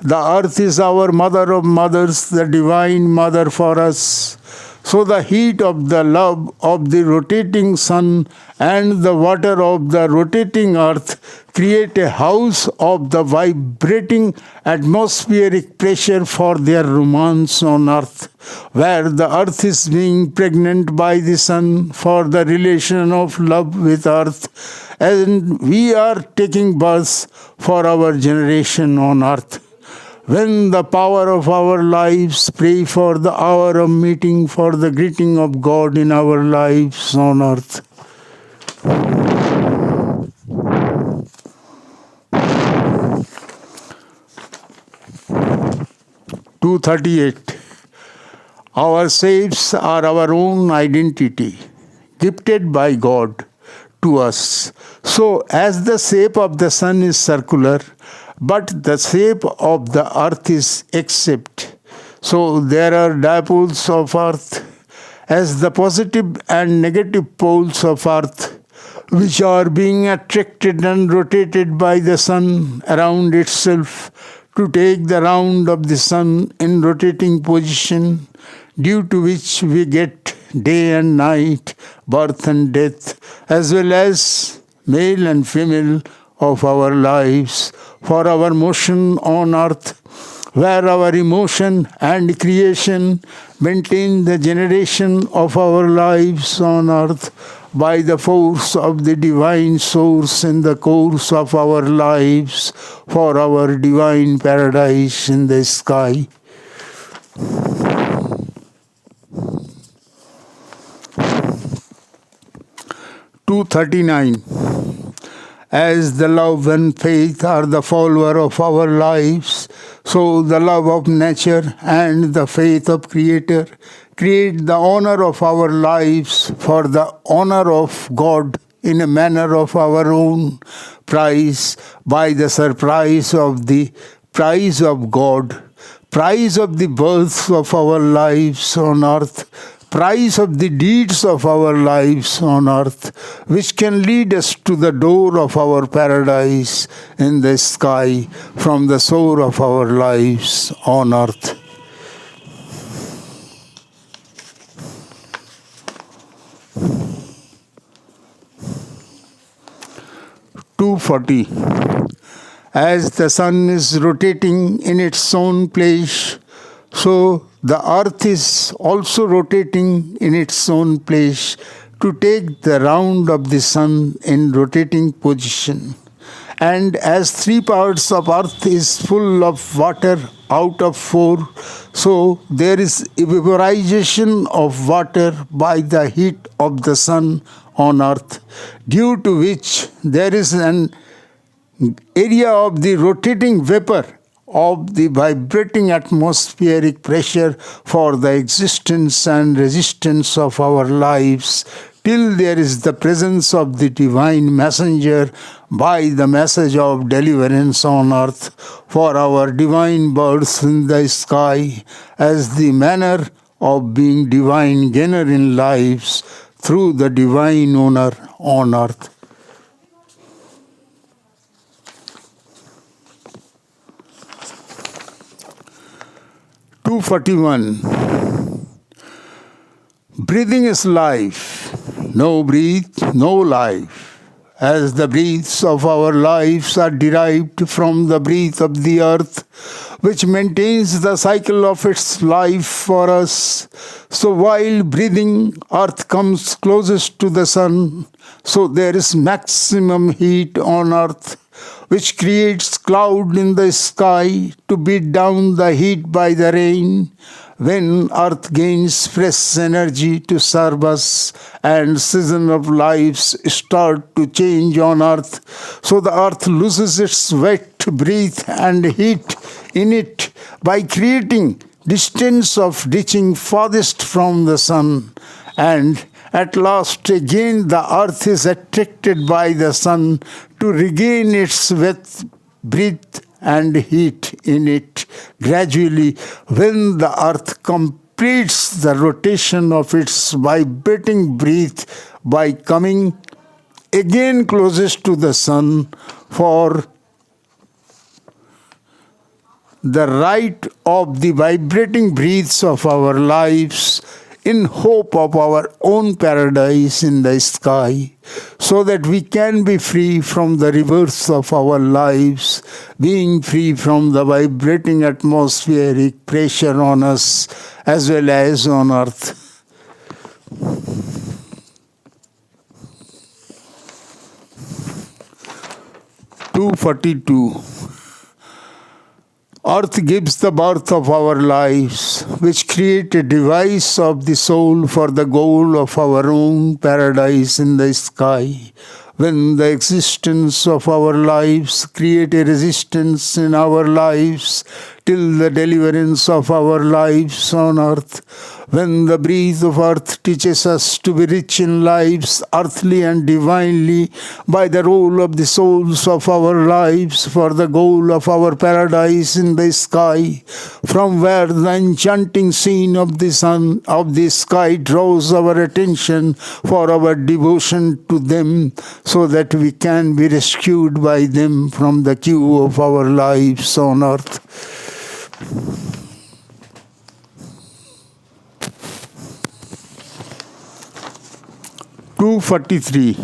the earth is our Mother of mothers, the Divine Mother for us. So the heat of the love of the rotating sun and the water of the rotating earth create a house of the vibrating atmospheric pressure for their romance on earth, where the earth is being pregnant by the sun for the relation of love with earth, and we are taking birth for our generation on earth. When the power of our lives pray for the hour of meeting, for the greeting of God in our lives on earth. Two 38. Our shapes are our own identity, gifted by God to us. So, as the shape of the sun is circular, but the shape of the earth is elliptic. So there are dipoles of earth as the positive and negative poles of earth, which are being attracted and rotated by the sun around itself to take the round of the sun in rotating position, due to which we get day and night, birth and death, as well as male and female of our lives, for our motion on earth, where our emotion and creation maintain the generation of our lives on earth by the force of the divine source in the course of our lives for our divine paradise in the sky. Two 39. As the love and faith are the follower of our lives, so the love of nature and the faith of Creator create the honor of our lives for the honor of God in a manner of our own prize, by the surprise of the prize of God, prize of the births of our lives on earth, prize of the deeds of our lives on earth, which can lead us to the door of our paradise in the sky from the shore of our lives on earth. Two 40. As the sun is rotating in its own place, so the earth is also rotating in its own place to take the round of the sun in rotating position. And as 3 parts of earth is full of water out of 4, so there is vaporization of water by the heat of the sun on earth, due to which there is an area of the rotating vapor of the vibrating atmospheric pressure for the existence and resistance of our lives till there is the presence of the divine messenger by the message of deliverance on earth for our divine birth in the sky as the manner of being divine gainer in lives through the divine owner on earth. Two 41. Breathing is life. No breath, no life. As the breaths of our lives are derived from the breath of the earth, which maintains the cycle of its life for us. So while breathing, earth comes closest to the sun, so there is maximum heat on earth, which creates cloud in the sky to beat down the heat by the rain. When earth gains fresh energy to serve us and season of lives start to change on earth, so the earth loses its wet breath and heat in it by creating distance of reaching farthest from the sun. And at last again the earth is attracted by the sun to regain its wet breath and heat in it. Gradually, when the earth completes the rotation of its vibrating breath by coming again closest to the sun for the right of the vibrating breaths of our lives in hope of our own paradise in the sky, so that we can be free from the reverse of our lives, being free from the vibrating atmospheric pressure on us as well as on earth. Two 42. Earth gives the birth of our lives, which create a device of the soul for the goal of our own paradise in the sky. When the existence of our lives create a resistance in our lives till the deliverance of our lives on earth, when the breath of earth teaches us to be rich in lives earthly and divinely by the role of the souls of our lives for the goal of our paradise in the sky, from where the enchanting scene of the sun of the sky draws our attention for our devotion to them, so that we can be rescued by them from the queue of our lives on earth. Two 43.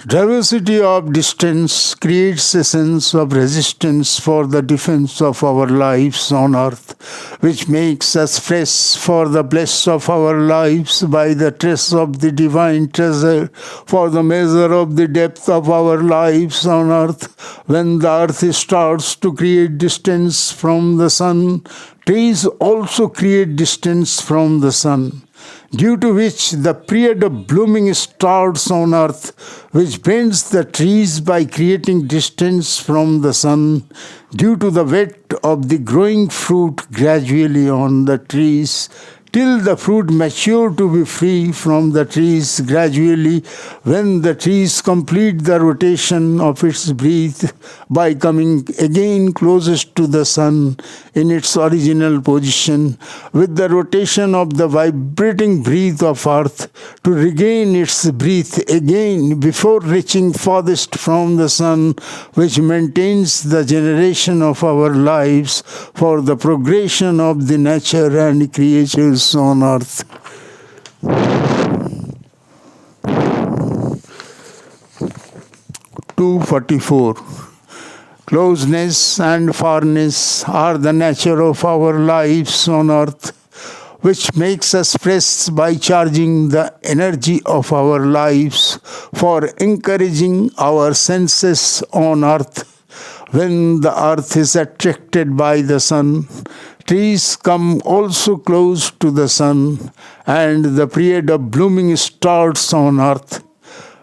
Diversity of distance creates a sense of resistance for the defense of our lives on earth, which makes us fresh for the bliss of our lives by the trace of the divine treasure, for the measure of the depth of our lives on earth. When the earth starts to create distance from the sun, trees also create distance from the sun, due to which the period of blooming starts on earth, which bends the trees by creating distance from the sun, due to the wet of the growing fruit gradually on the trees, till the fruit mature to be free from the trees gradually, when the trees complete the rotation of its breath by coming again closest to the sun in its original position, with the rotation of the vibrating breath of earth to regain its breath again before reaching farthest from the sun, which maintains the generation of our lives for the progression of the nature and creatures on earth. Two 44. Closeness and farness are the nature of our lives on earth, which makes us fresh by charging the energy of our lives for encouraging our senses on earth. When the earth is attracted by the sun, trees come also close to the sun, and the period of blooming starts on earth,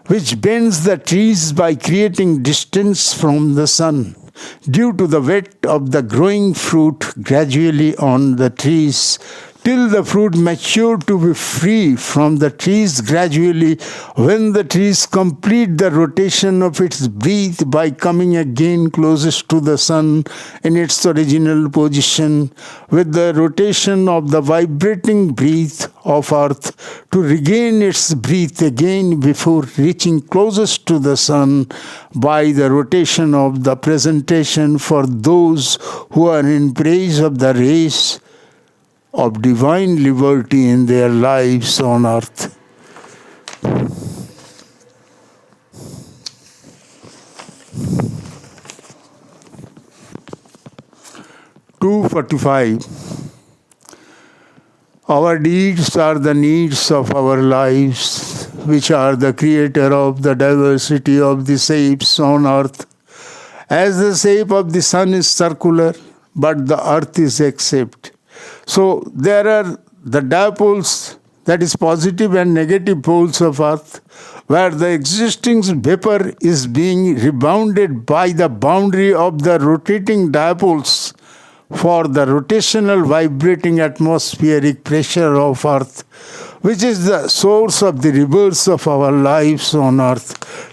which bends the trees by creating distance from the sun, due to the wet of the growing fruit gradually on the trees, till the fruit mature to be free from the trees gradually, when the trees complete the rotation of its breath by coming again closest to the sun in its original position, with the rotation of the vibrating breath of earth to regain its breath again before reaching closest to the sun by the rotation of the presentation for those who are in praise of the race of divine liberty in their lives on earth. (245) Our deeds are the needs of our lives, which are the creator of the diversity of the shapes on earth. As the shape of the sun is circular, but the earth is except. So there are the dipoles, that is positive and negative poles of earth, where the existing vapor is being rebounded by the boundary of the rotating dipoles for the rotational vibrating atmospheric pressure of earth, which is the source of the reverse of our lives on earth,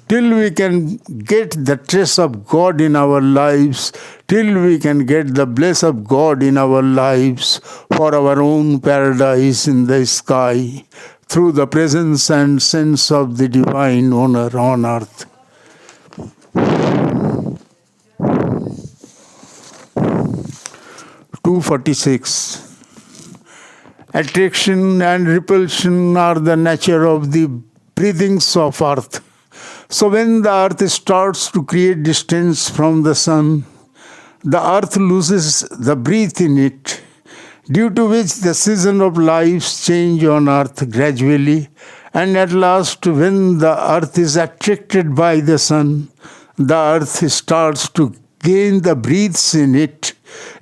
till we can get the trace of God in our lives, till we can get the bliss of God in our lives for our own paradise in the sky, through the presence and sense of the divine owner on earth. (246) Attraction and repulsion are the nature of the breathings of earth. So when the earth starts to create distance from the sun, the earth loses the breath in it, due to which the season of lives change on earth gradually, and at last when the earth is attracted by the sun, the earth starts to gain the breaths in it,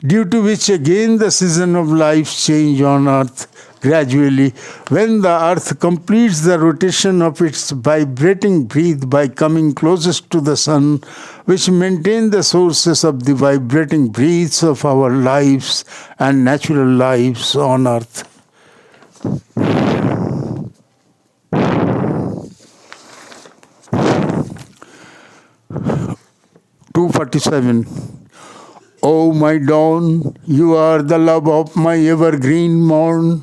due to which again the season of life change on earth gradually, when the earth completes the rotation of its vibrating breath by coming closest to the sun, which maintain the sources of the vibrating breaths of our lives and natural lives on earth. (247) O my dawn, you are the love of my evergreen morn,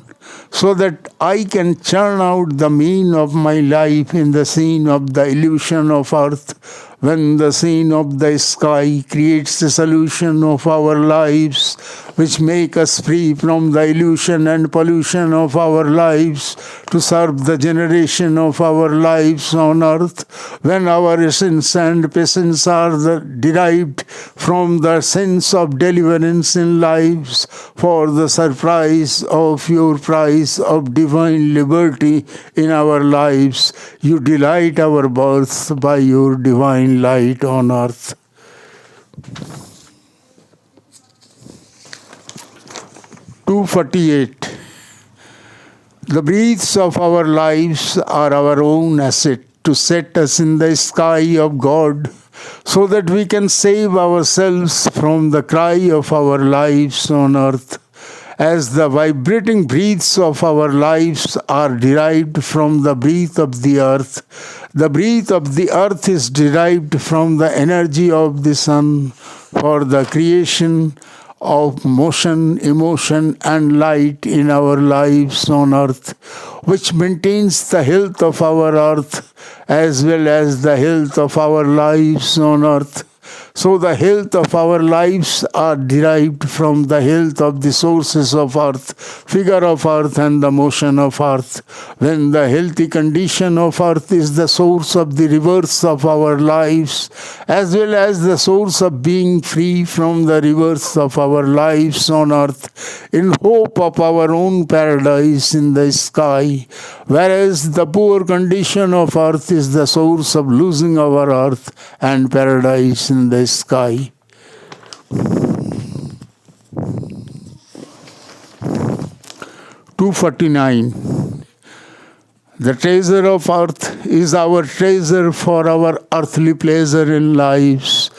so that I can churn out the mean of my life in the scene of the illusion of earth, when the scene of the sky creates the solution of our lives, which make us free from the illusion and pollution of our lives, to serve the generation of our lives on earth, when our essence and patience are derived from the sense of deliverance in lives, for the surprise of your prize of divine liberty in our lives, you delight our birth by your divine light on earth. (248) The breaths of our lives are our own asset to set us in the sky of God, so that we can save ourselves from the cry of our lives on earth. As the vibrating breaths of our lives are derived from the breath of the earth, the breath of the earth is derived from the energy of the sun for the creation of motion, emotion, and light in our lives on earth, which maintains the health of our earth as well as the health of our lives on earth. So the health of our lives are derived from the health of the sources of earth, figure of earth, and the motion of earth. When the healthy condition of earth is the source of the reverse of our lives, as well as the source of being free from the reverse of our lives on earth, in hope of our own paradise in the sky, whereas the poor condition of earth is the source of losing our earth and paradise in the sky. (249) The treasure of earth is our treasure for our earthly pleasure in lives,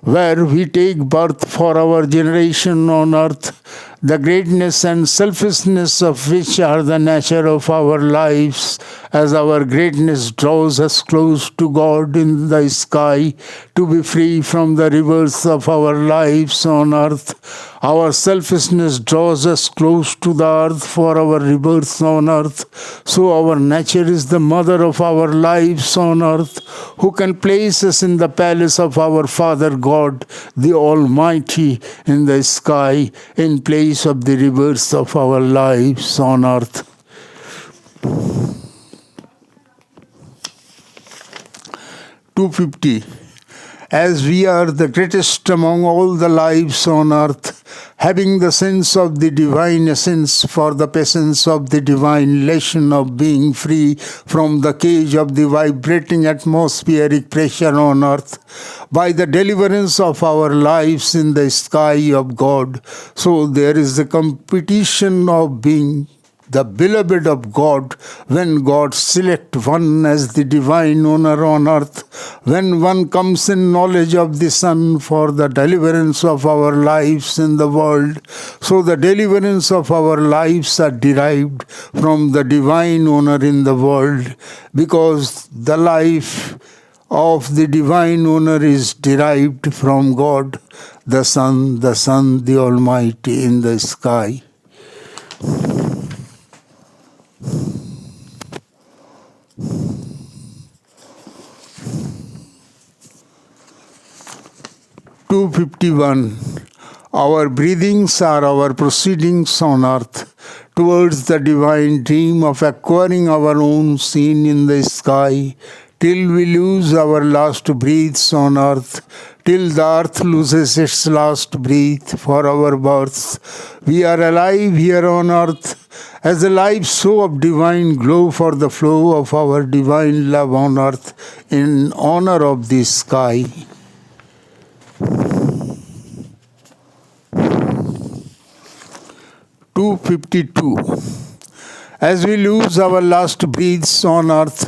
where we take birth for our generation on earth. the greatness and selfishness of which are the nature of our lives, as our greatness draws us close to God in the sky to be free from the rivers of our lives on earth. Our selfishness draws us close to the earth for our rebirth on earth. So our nature is the mother of our lives on earth, who can place us in the palace of our Father God, the Almighty, in the sky, in place of the rebirth of our lives on earth. (250) As we are the greatest among all the lives on earth, having the sense of the divine essence for the patience of the divine lesson of being free from the cage of the vibrating atmospheric pressure on earth, by the deliverance of our lives in the sky of God. So there is the competition of being the beloved of God, when God selects one as the divine owner on earth, when one comes in knowledge of the Son for the deliverance of our lives in the world. So the deliverance of our lives are derived from the divine owner in the world, because the life of the divine owner is derived from God, the Son, the Almighty in the sky. (251) Our breathings are our proceedings on earth towards the divine dream of acquiring our own scene in the sky, till we lose our last breaths on earth, till the earth loses its last breath for our birth. We are alive here on earth as a life so of divine glow for the flow of our divine love on earth in honor of the sky. (252) As we lose our last breaths on earth,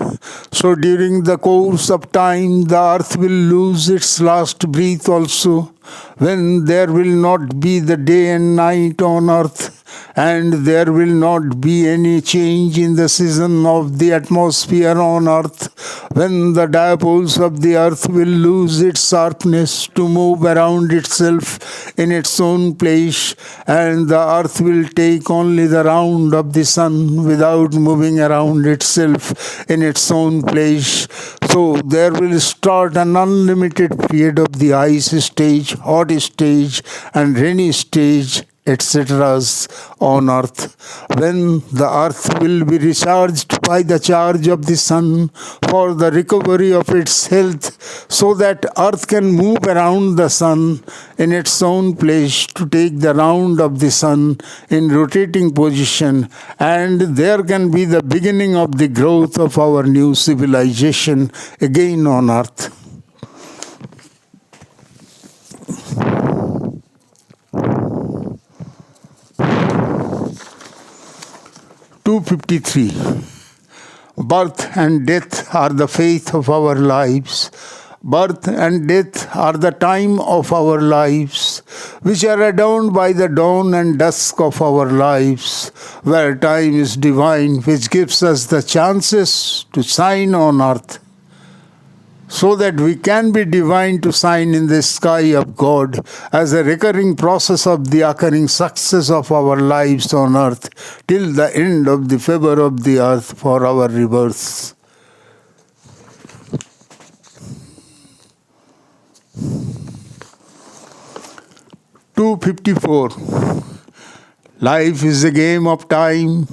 so during the course of time the earth will lose its last breath also, when there will not be the day and night on earth, and there will not be any change in the season of the atmosphere on earth, when the dipoles of the earth will lose its sharpness to move around itself in its own place, and the earth will take only the round of the sun without moving around itself in its own place. So there will start an unlimited period of the ice stage, hot stage, and rainy stage, etc. on earth, when the earth will be recharged by the charge of the sun for the recovery of its health, so that earth can move around the sun in its own place to take the round of the sun in rotating position, and there can be the beginning of the growth of our new civilization again on earth. (253) Birth and death are the faith of our lives. Birth and death are the time of our lives, which are adorned by the dawn and dusk of our lives, where time is divine, which gives us the chances to shine on earth, so that we can be divine to shine in the sky of God as a recurring process of the occurring success of our lives on earth till the end of the favor of the earth for our rebirths. (254) Life is a game of time,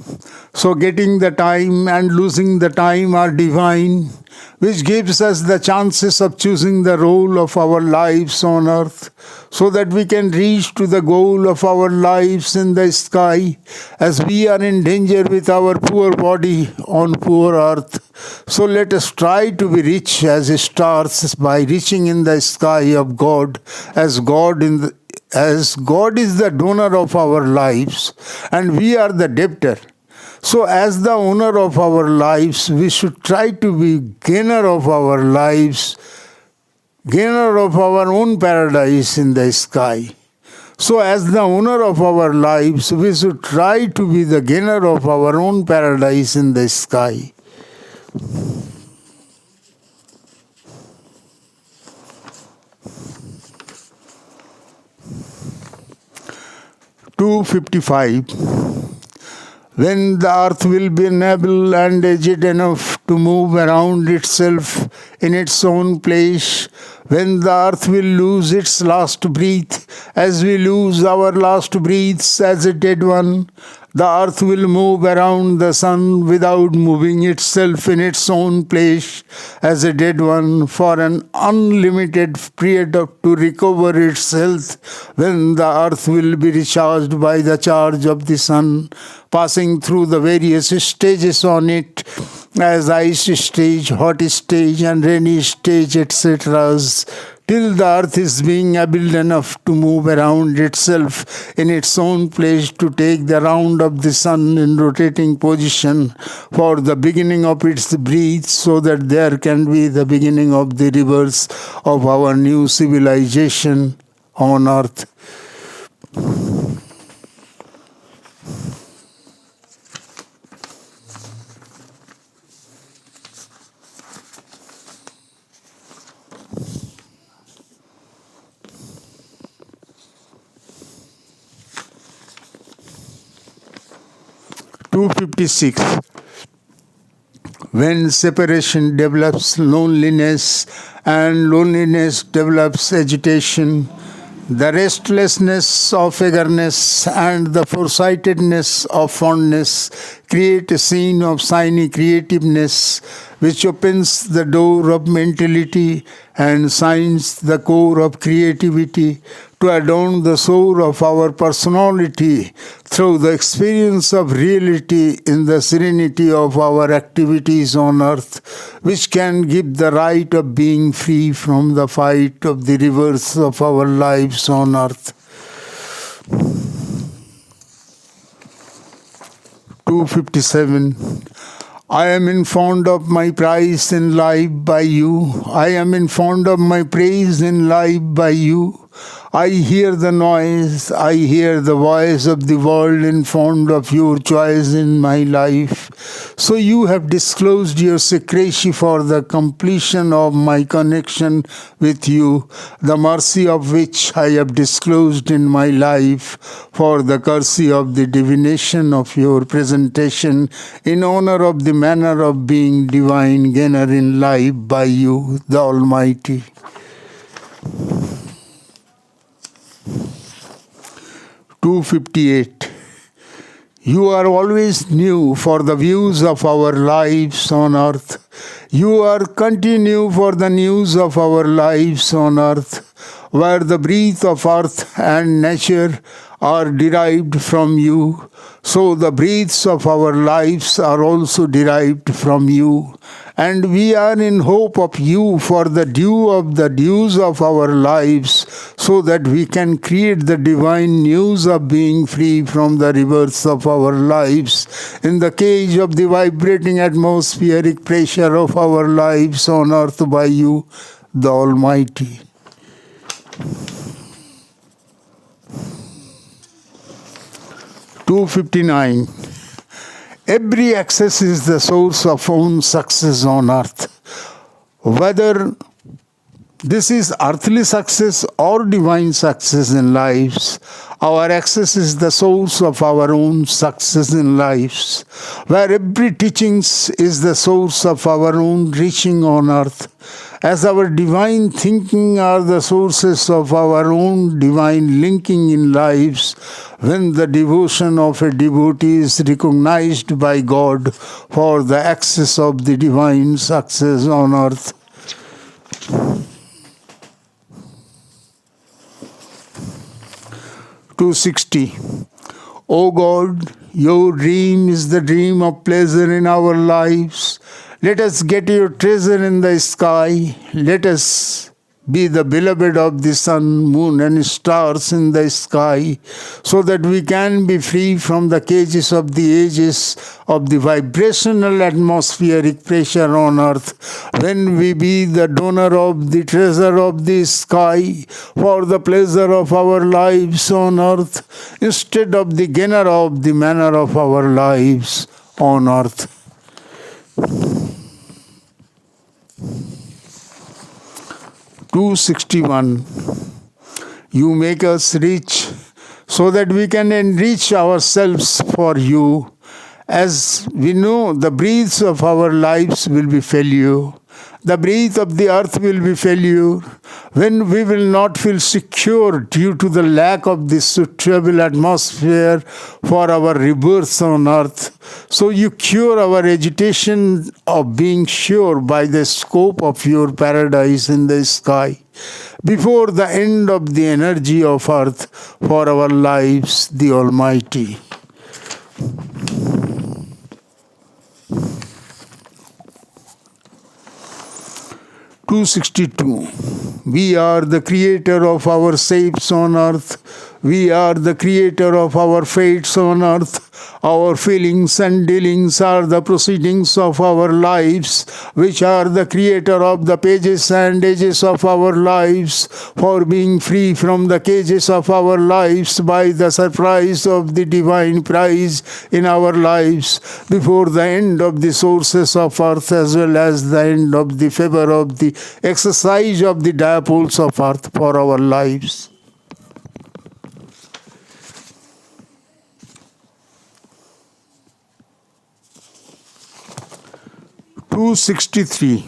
so getting the time and losing the time are divine, which gives us the chances of choosing the role of our lives on earth, so that we can reach to the goal of our lives in the sky, as we are in danger with our poor body on poor earth. So let us try to be rich as stars by reaching in the sky of God, as God is the donor of our lives, and we are the debtor. So as the owner of our lives, we should try to be gainer of our lives, gainer of our own paradise in the sky. So, as the owner of our lives, we should try to be the gainer of our own paradise in the sky. 255. When the earth will be able and aged enough to move around itself in its own place, when the earth will lose its last breath, as we lose our last breaths as a dead one, the earth will move around the sun without moving itself in its own place as a dead one for an unlimited period to recover its health, when the earth will be recharged by the charge of the sun, passing through the various stages on it, as ice stage, hot stage, and rainy stage, etc., till the earth is being able enough to move around itself in its own place to take the round of the sun in rotating position for the beginning of its breath, so that there can be the beginning of the rebirth of our new civilization on earth. (256) When separation develops loneliness and loneliness develops agitation, the restlessness of eagerness and the foresightedness of fondness create a scene of shiny creativeness which opens the door of mentality and shines the core of creativity to adorn the soul of our personality through the experience of reality in the serenity of our activities on earth, which can give the right of being free from the fight of the rivers of our lives on earth. 257. I am informed of my prize in life by you. I am informed of my praise in life by you. I hear the noise, I hear the voice of the world informed of your choice in my life. So you have disclosed your secrecy for the completion of my connection with you, the mercy of which I have disclosed in my life for the courtesy of the divination of your presentation in honor of the manner of being divine gainer in life by you, the Almighty. 258. You are always new for the views of our lives on earth. You are continue for the news of our lives on earth, where the breath of earth and nature are derived from you. So the breaths of our lives are also derived from you. And we are in hope of you for the dew of the dews of our lives, so that we can create the divine news of being free from the rivers of our lives in the cage of the vibrating atmospheric pressure of our lives on earth by you, the Almighty. 259. Every access is the source of own success on earth. Whether this is earthly success or divine success in lives, our access is the source of our own success in lives, where every teaching is the source of our own reaching on earth, as our divine thinking are the sources of our own divine linking in lives, when the devotion of a devotee is recognized by God for the access of the divine success on earth. 260. O God, your dream is the dream of pleasure in our lives. Let us get your treasure in the sky. Let us be the beloved of the sun, moon, and stars in the sky, so that we can be free from the cages of the ages of the vibrational atmospheric pressure on earth, when we be the donor of the treasure of the sky for the pleasure of our lives on earth, instead of the gainer of the manner of our lives on earth. 261. You make us rich so that we can enrich ourselves for you. As we know, the breaths of our lives will be failure. The breath of the earth will be failure. When we will not feel secure due to the lack of this suitable atmosphere for our rebirth on earth. So you cure our agitation of being sure by the scope of your paradise in the sky. Before the end of the energy of earth for our lives, the Almighty. 262. We are the creator of our shapes on earth. We are the creator of our fates on earth. Our feelings and dealings are the proceedings of our lives, which are the creator of the pages and ages of our lives. For being free from the cages of our lives by the surprise of the divine prize in our lives, before the end of the sources of earth, as well as the end of the favor of the exercise of the diapoles of earth for our lives. 263.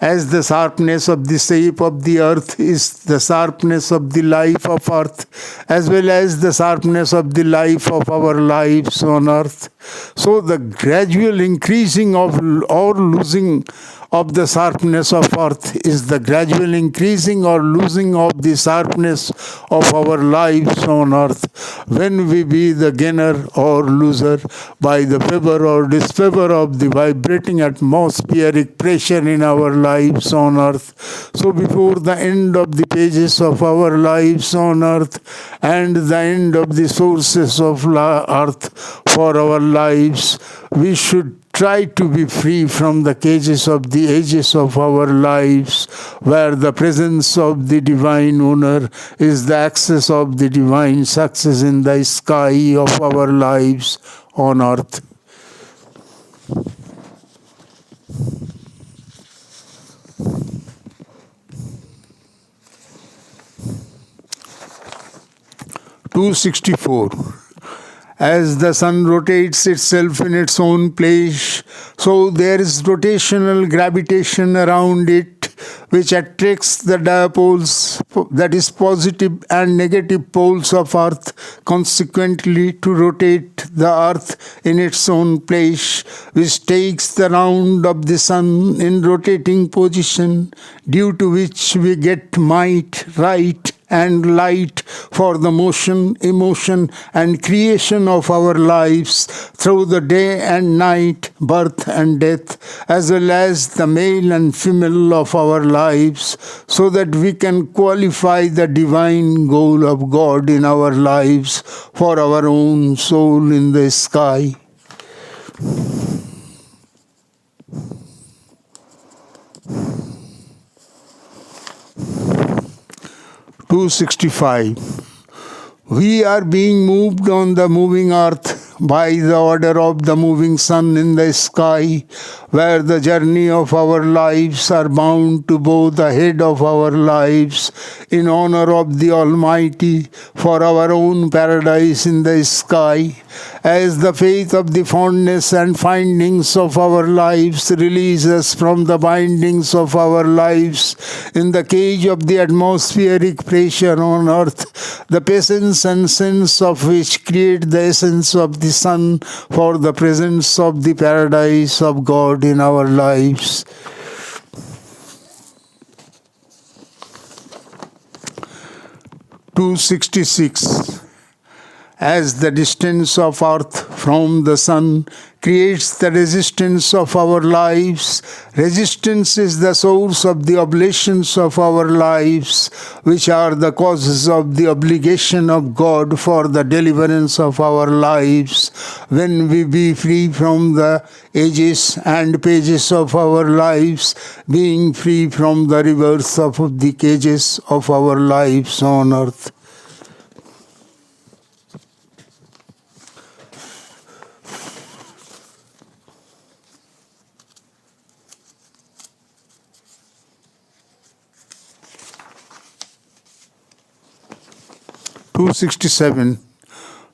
As the sharpness of the shape of the earth is the sharpness of the life of earth, as well as the sharpness of the life of our lives on earth, so the gradual increasing of or losing of the sharpness of earth is the gradual increasing or losing of the sharpness of our lives on earth, when we be the gainer or loser by the favor or disfavor of the vibrating atmospheric pressure in our lives on earth. So before the end of the pages of our lives on earth and the end of the sources of earth for our lives, we should try to be free from the cages of the ages of our lives, where the presence of the divine owner is the access of the divine success in the sky of our lives on earth. (264). As the sun rotates itself in its own place, so there is rotational gravitation around it, which attracts the dipoles, that is positive and negative poles of earth, consequently to rotate the earth in its own place, which takes the round of the sun in rotating position, due to which we get might, right, and light for the motion, emotion, and creation of our lives through the day and night, birth and death, as well as the male and female of our lives, so that we can qualify the divine goal of God in our lives for our own soul in the sky. 265. We are being moved on the moving earth by the order of the moving sun in the sky, where the journey of our lives are bound to bow the head of our lives in honor of the Almighty for our own paradise in the sky, as the faith of the fondness and findings of our lives release us from the bindings of our lives in the cage of the atmospheric pressure on earth, the patience and sense of which create the essence of the sun for the presence of the paradise of God in our lives. 266. as the distance of earth from the sun creates the resistance of our lives. Resistance is the source of the oblations of our lives, which are the causes of the obligation of God for the deliverance of our lives. When we be free from the ages and pages of our lives, being free from the reverse of the cages of our lives on earth. (267)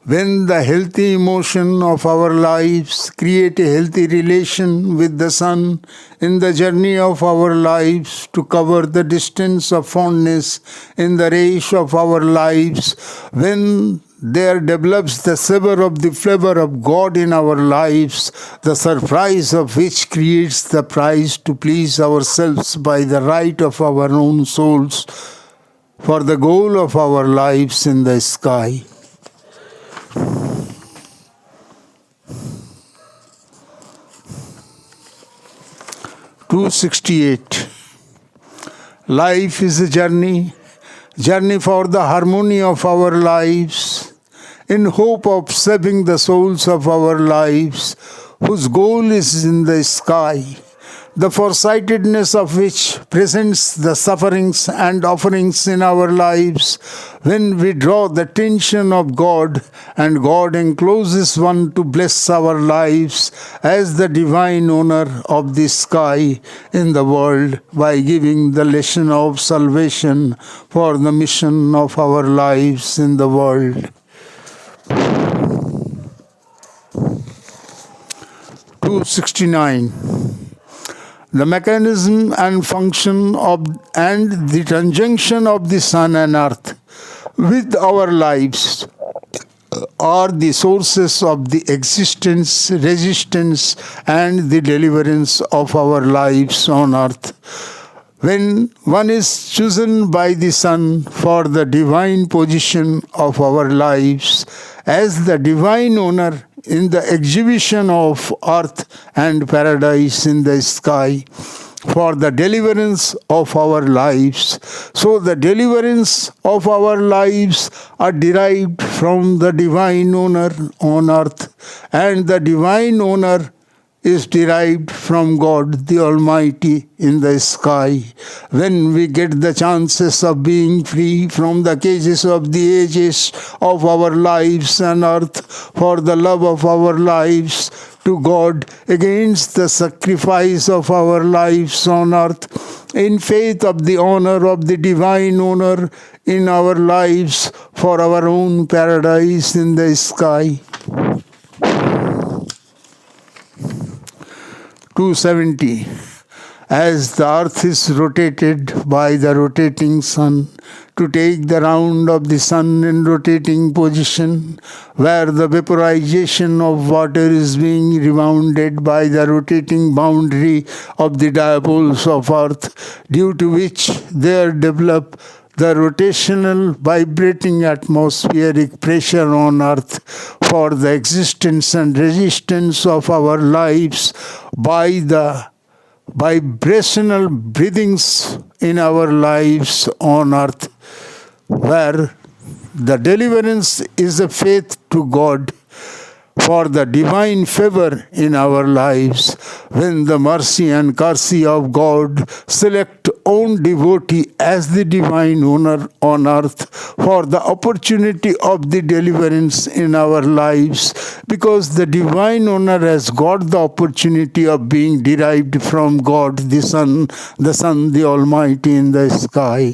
When the healthy emotion of our lives create a healthy relation with the sun in the journey of our lives to cover the distance of fondness in the race of our lives, when there develops the savor of the flavor of God in our lives, the surprise of which creates the prize to please ourselves by the right of our own souls, for the goal of our lives in the sky. (268) Life is a journey for the harmony of our lives, in hope of saving the souls of our lives, whose goal is in the sky, the foresightedness of which presents the sufferings and offerings in our lives when we draw the attention of God, and God encloses one to bless our lives as the divine owner of the sky in the world by giving the lesson of salvation for the mission of our lives in the world. 269. The mechanism and function of and the conjunction of the sun and earth with our lives are the sources of the existence, resistance, and the deliverance of our lives on earth. When one is chosen by the sun for the divine position of our lives as the divine owner in the exhibition of earth and paradise in the sky, for the deliverance of our lives. So the deliverance of our lives are derived from the divine owner on earth, and the divine owner is derived from God the Almighty in the sky. When we get the chances of being free from the cages of the ages of our lives on earth for the love of our lives to God against the sacrifice of our lives on earth, in faith of the honor of the divine owner in our lives for our own paradise in the sky. 270. As the earth is rotated by the rotating sun to take the round of the sun in rotating position, where the vaporization of water is being rebounded by the rotating boundary of the dipoles of earth, due to which there develop the rotational vibrating atmospheric pressure on earth for the existence and resistance of our lives by the vibrational breathings in our lives on earth, where the deliverance is a faith to God for the divine favor in our lives, when the mercy and courtesy of God select own devotee as the divine owner on earth for the opportunity of the deliverance in our lives, because the divine owner has got the opportunity of being derived from God, the Son, the Almighty in the sky.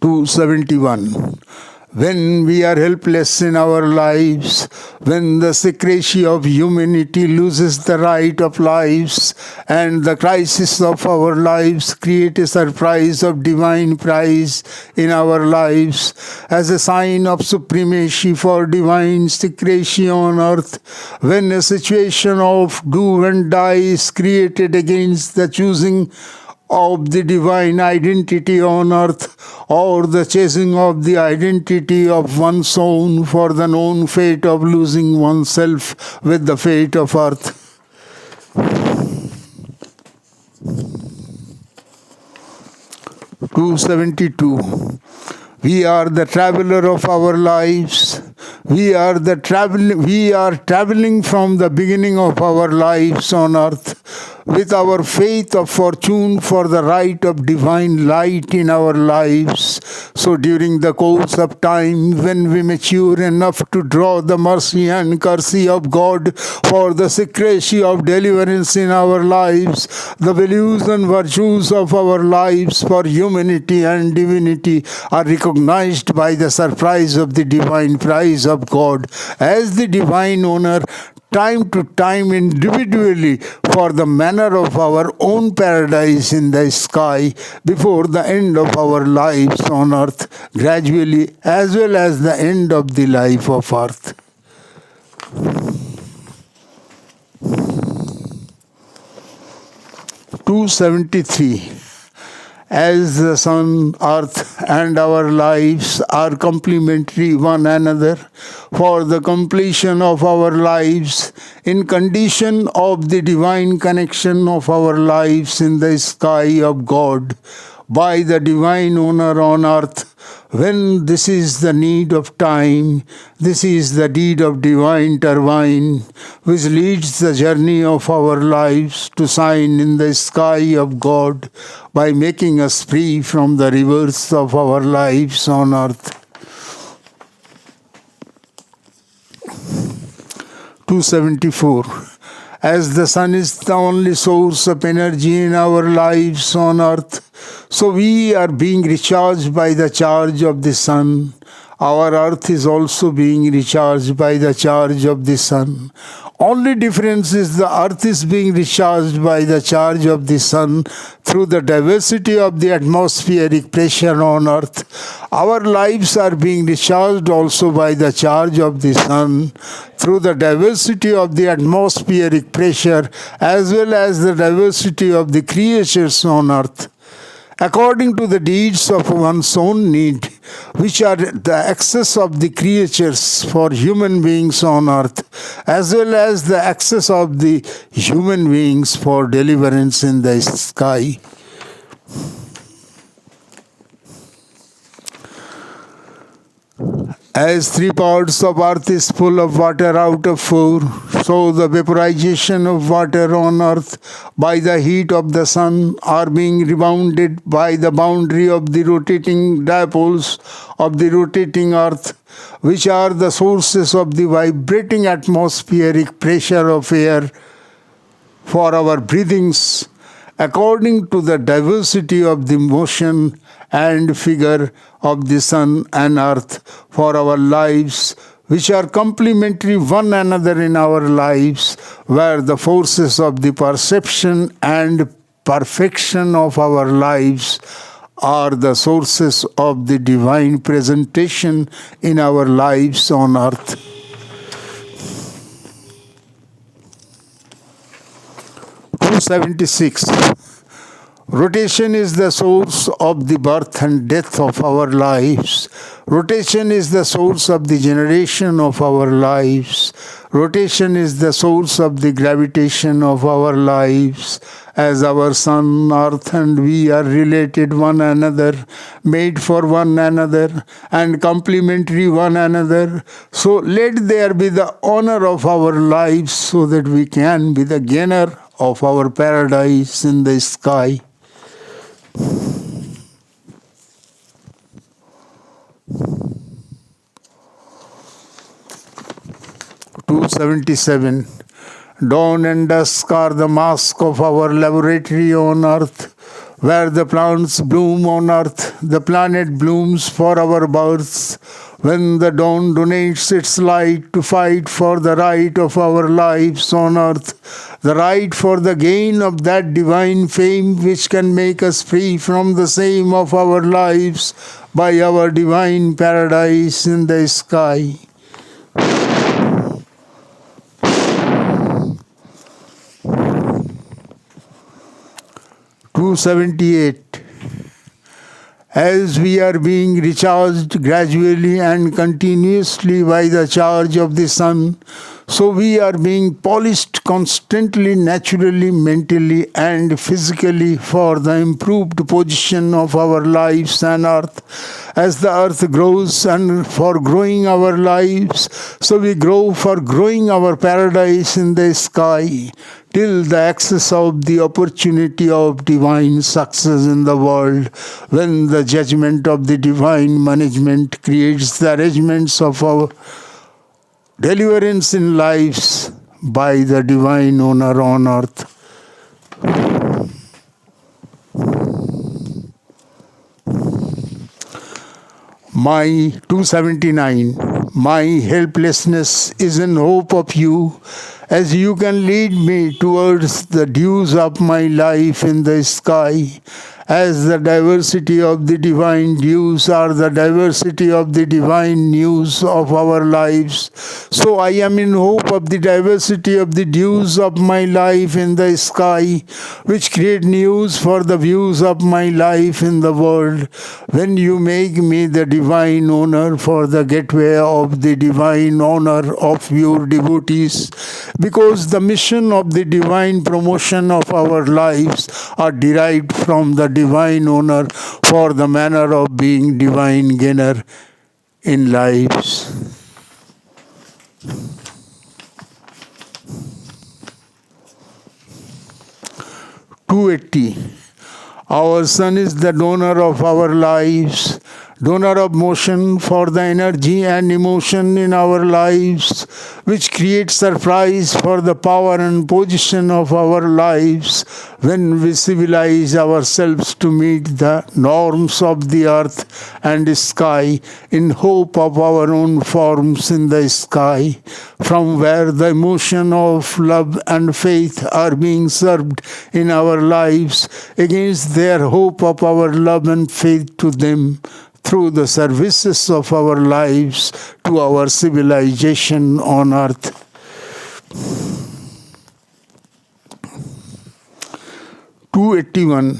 271. When we are helpless in our lives, when the secrecy of humanity loses the right of lives, and the crisis of our lives create a surprise of divine prize in our lives, as a sign of supremacy for divine secrecy on earth, when a situation of do and die is created against the choosing of the divine identity on earth, or the chasing of the identity of one's own for the known fate of losing oneself with the fate of earth. 272. We are the traveler of our lives. We are traveling from the beginning of our lives on earth with our faith of fortune for the right of divine light in our lives. So during the course of time, when we mature enough to draw the mercy and mercy of God for the secrecy of deliverance in our lives, the values and virtues of our lives for humanity and divinity are recognized by the surprise of the divine prize of God as the divine owner, time to time individually for the manner of our own paradise in the sky before the end of our lives on earth, gradually as well as the end of the life of earth. 273. As the sun, earth, and our lives are complementary one another for the completion of our lives in condition of the divine connection of our lives in the sky of God by the divine owner on earth, when this is the need of time, this is the deed of divine turbine, which leads the journey of our lives to shine in the sky of God by making us free from the rivers of our lives on earth. 274. As the sun is the only source of energy in our lives on earth, so we are being recharged by the charge of the sun. Our earth is also being recharged by the charge of the sun. Only difference is the earth is being recharged by the charge of the sun through the diversity of the atmospheric pressure on earth. Our lives are being recharged also by the charge of the sun through the diversity of the atmospheric pressure as well as the diversity of the creatures on earth, according to the deeds of one's own need, which are the access of the creatures for human beings on earth, as well as the access of the human beings for deliverance in the sky. As 3 parts of earth is full of water out of 4, so the vaporization of water on earth by the heat of the sun are being rebounded by the boundary of the rotating dipoles of the rotating earth, which are the sources of the vibrating atmospheric pressure of air for our breathings, according to the diversity of the motion and figure of the sun and earth for our lives, which are complementary one another in our lives, where the forces of the perception and perfection of our lives are the sources of the divine presentation in our lives on earth. 276. Rotation is the source of the birth and death of our lives. Rotation is the source of the generation of our lives. Rotation is the source of the gravitation of our lives. As our sun, earth, and we are related one another, made for one another, and complementary one another, so let there be the honor of our lives so that we can be the gainer of our paradise in the sky. 277. Dawn and dusk are the mask of our laboratory on earth, where the plants bloom on earth, the planet blooms for our births. When the dawn donates its light to fight for the right of our lives on earth, the right for the gain of that divine fame which can make us free from the same of our lives by our divine paradise in the sky. 278. As we are being recharged gradually and continuously by the charge of the sun, so we are being polished constantly, naturally, mentally, and physically for the improved position of our lives on earth. As the earth grows and for growing our lives, so we grow for growing our paradise in the sky, till the access of the opportunity of divine success in the world, when the judgment of the divine management creates the arrangements of our deliverance in lives by the divine owner on earth. My 279. My helplessness is in hope of you, as you can lead me towards the dews of my life in the sky, as the diversity of the divine dews are the diversity of the divine news of our lives. So I am in hope of the diversity of the dews of my life in the sky, which create news for the views of my life in the world, when you make me the divine owner for the gateway of the divine honor of your devotees, because the mission of the divine promotion of our lives are derived from the divine owner for the manner of being divine gainer in lives. (280) Our sun is the donor of our lives, donor of motion for the energy and emotion in our lives, which creates surprise for the power and position of our lives, when we civilize ourselves to meet the norms of the earth and sky in hope of our own forms in the sky, from where the emotion of love and faith are being served in our lives against their hope of our love and faith to them, through the services of our lives to our civilization on earth. (281)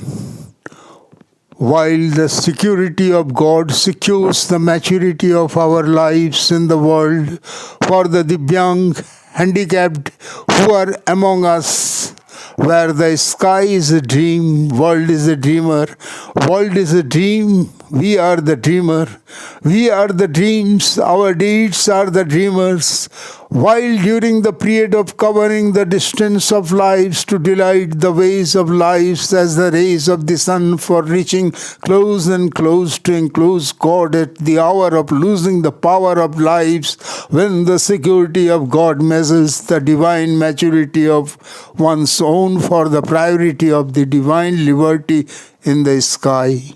While the security of God secures the maturity of our lives in the world, for the Divyang handicapped who are among us, where the sky is a dream, world is a dreamer, world is a dream, we are the dreamer, we are the dreams, our deeds are the dreamers, while during the period of covering the distance of lives to delight the ways of lives as the rays of the sun for reaching close and close to enclose God at the hour of losing the power of lives, when the security of God measures the divine maturity of one's own for the priority of the divine liberty in the sky.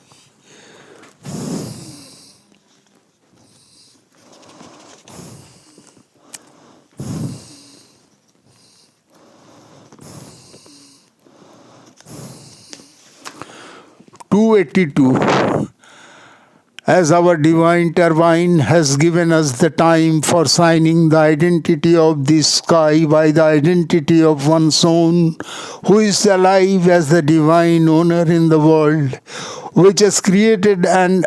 (282) As our divine turbine has given us the time for signing the identity of the sky by the identity of one's own, who is alive as the divine owner in the world, which has created an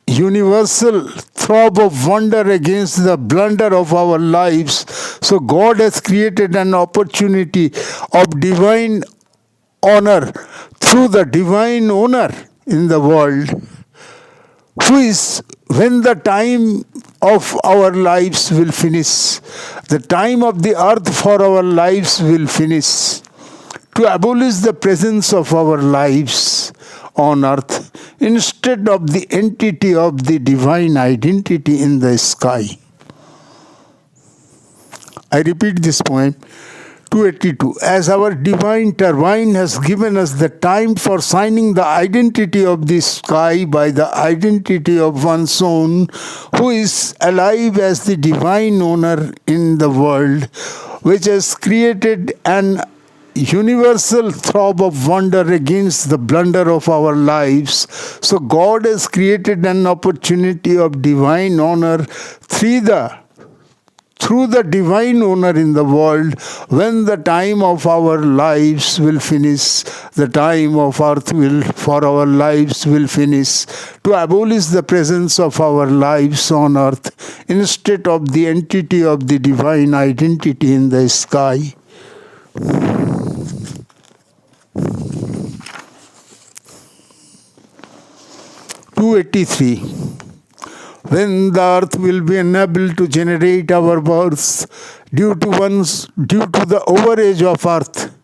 universal throb of wonder against the blunder of our lives. So God has created an opportunity of divine honor through the divine owner in the world, who is, when the time of our lives will finish, the time of the earth for our lives will finish, to abolish the presence of our lives on earth, instead of the entity of the divine identity in the sky. I repeat this point. 282. As our divine turbine has given us the time for signing the identity of the sky by the identity of one's own, who is alive as the divine owner in the world, which has created an universal throb of wonder against the blunder of our lives. So God has created an opportunity of divine honor through the through the divine owner in the world. When the time of our lives will finish, the time of earth will for our lives will finish, to abolish the presence of our lives on earth instead of the entity of the divine identity in the sky. 283. When the earth will be unable to generate our births due to the overage of earth,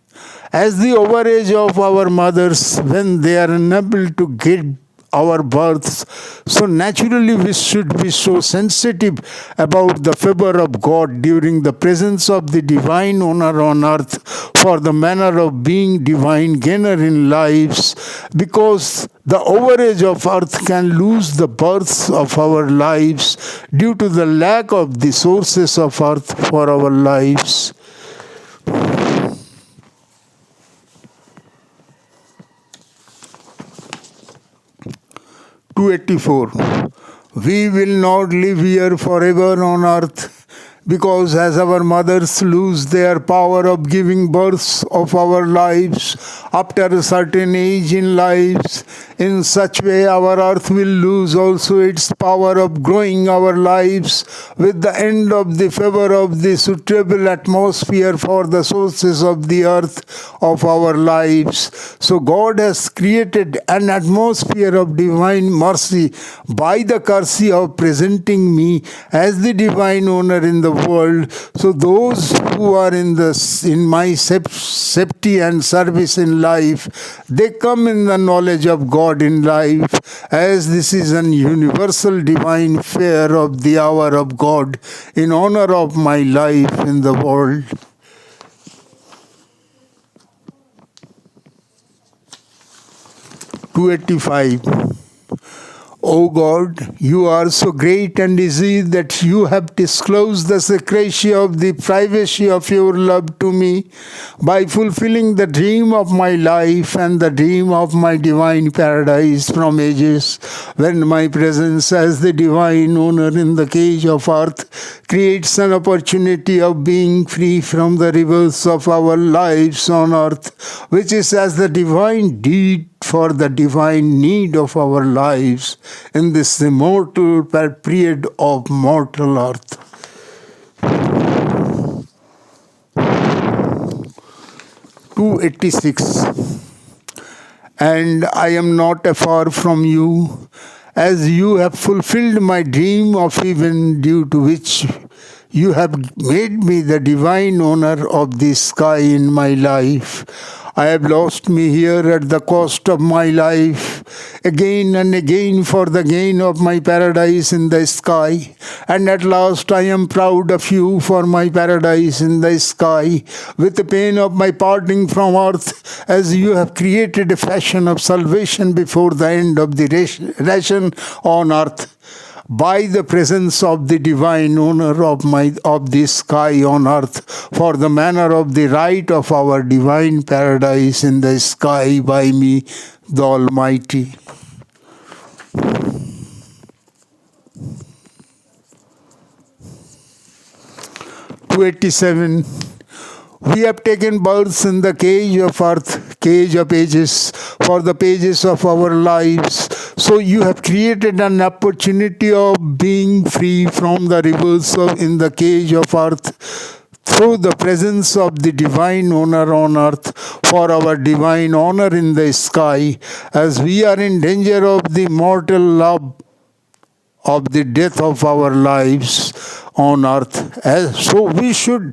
as the overage of our mothers, when they are unable to get our births, so naturally we should be so sensitive about the favor of God during the presence of the divine owner on earth for the manner of being divine gainer in lives, because the overage of earth can lose the births of our lives due to the lack of the sources of earth for our lives. 284. We will not live here forever on earth, because as our mothers lose their power of giving birth of our lives after a certain age in lives, in such way our earth will lose also its power of growing our lives with the end of the favor of the suitable atmosphere for the sources of the earth of our lives. So God has created an atmosphere of divine mercy by the courtesy of presenting me as the divine owner in the world. So those who are in my safety and service in life, they come in the knowledge of God in life, as this is an universal divine fair of the hour of God in honor of my life in the world. (285) O God, you are so great and easy that you have disclosed the secrecy of the privacy of your love to me by fulfilling the dream of my life and the dream of my divine paradise from ages, when my presence as the divine owner in the cage of earth creates an opportunity of being free from the rivers of our lives on earth, which is as the divine deed for the divine need of our lives in this immortal period of mortal earth. 286. And I am not afar from you, as you have fulfilled my dream of heaven, due to which you have made me the divine owner of the sky in my life. I have lost me here at the cost of my life, again and again for the gain of my paradise in the sky. And at last I am proud of you for my paradise in the sky, with the pain of my parting from earth, as you have created a fashion of salvation before the end of the ration on earth, by the presence of the divine owner of the sky on earth, for the manner of the right of our divine paradise in the sky by me, the Almighty. 287. We have taken births in the cage of earth, cage of ages, for the pages of our lives. So you have created an opportunity of being free from the rivers in the cage of earth, through the presence of the divine owner on earth, for our divine honor in the sky, as we are in danger of the mortal love of the death of our lives on earth. So we should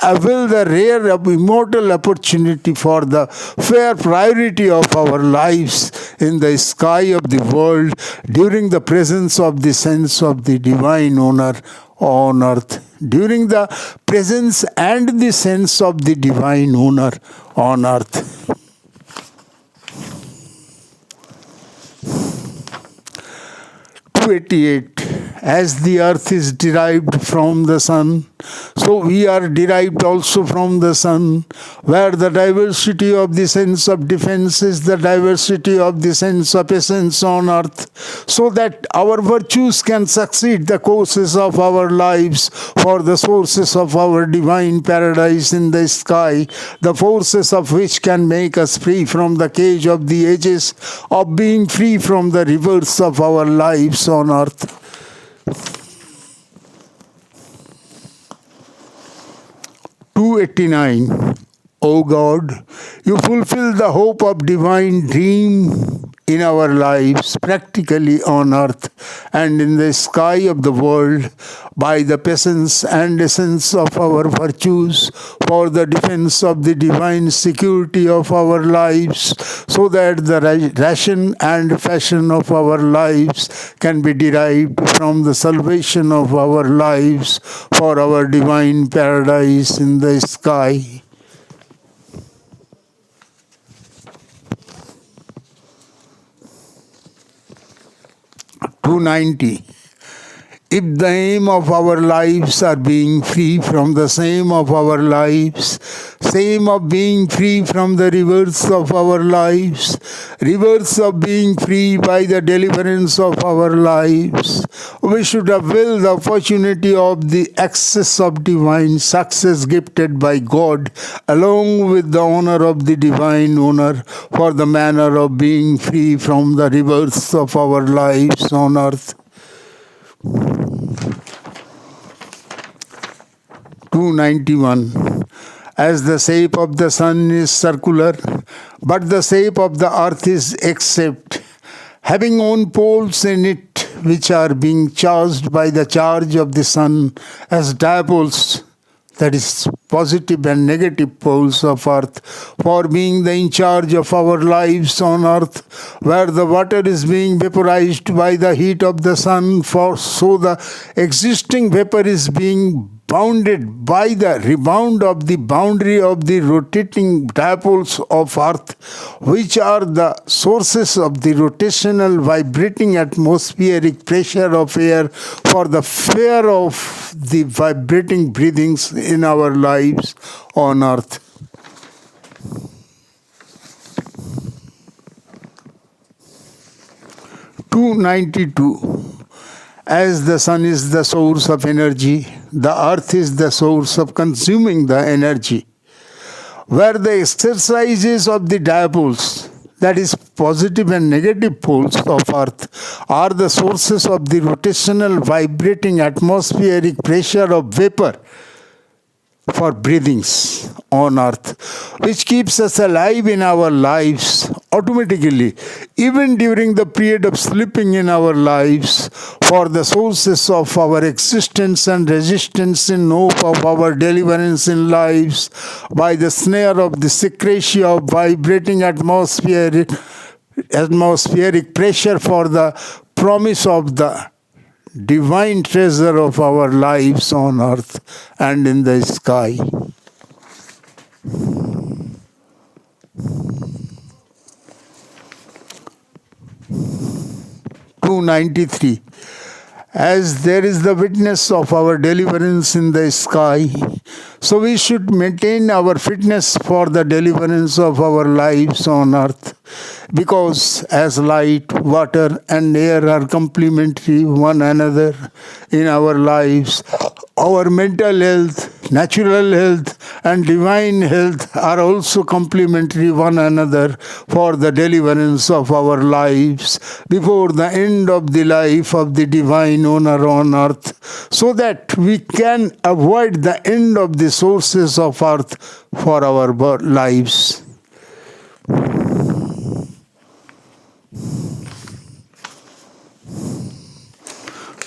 avail the rare immortal opportunity for the fair priority of our lives in the sky of the world during the presence of the sense of the divine owner on earth. During the presence and the sense of the divine owner on earth. 288. as the earth is derived from the sun, so we are derived also from the sun, where the diversity of the sense of defense is the diversity of the sense of essence on earth, so that our virtues can succeed the courses of our lives for the sources of our divine paradise in the sky, the forces of which can make us free from the cage of the ages, of being free from the rivers of our lives on earth. 289. O God, you fulfill the hope of divine dream in our lives, practically on earth and in the sky of the world, by the presence and essence of our virtues, for the defense of the divine security of our lives, so that the ration and fashion of our lives can be derived from the salvation of our lives for our divine paradise in the sky. 290. If the aim of our lives are being free from the same of our lives, same of being free from the rivers of our lives, rivers of being free by the deliverance of our lives, we should avail the opportunity of the access of divine success gifted by God, along with the honor of the divine owner, for the manner of being free from the rivers of our lives on earth. 291. As the shape of the sun is circular, but the shape of the earth is except, having own poles in it, which are being charged by the charge of the sun as dipoles, that is, positive and negative poles of earth, for being in charge of our lives on earth, where the water is being vaporized by the heat of the sun, for so the existing vapor is being bounded by the rebound of the boundary of the rotating dipoles of earth, which are the sources of the rotational vibrating atmospheric pressure of air, for the fear of the vibrating breathings in our lives on earth. 292. As the sun is the source of energy, the earth is the source of consuming the energy, where the exercises of the dipoles, that is, positive and negative poles of earth, are the sources of the rotational vibrating atmospheric pressure of vapor for breathings on earth, which keeps us alive in our lives automatically, even during the period of sleeping in our lives, for the sources of our existence and resistance in hope of our deliverance in lives, by the snare of the secretion of vibrating atmospheric pressure, for the promise of the divine treasure of our lives on earth and in the sky. 293. As there is the witness of our deliverance in the sky, so we should maintain our fitness for the deliverance of our lives on earth, because as light, water and air are complementary one another in our lives, our mental health, natural health and divine health are also complementary one another for the deliverance of our lives before the end of the life of the divine owner on earth, so that we can avoid the end of the sources of earth for our lives.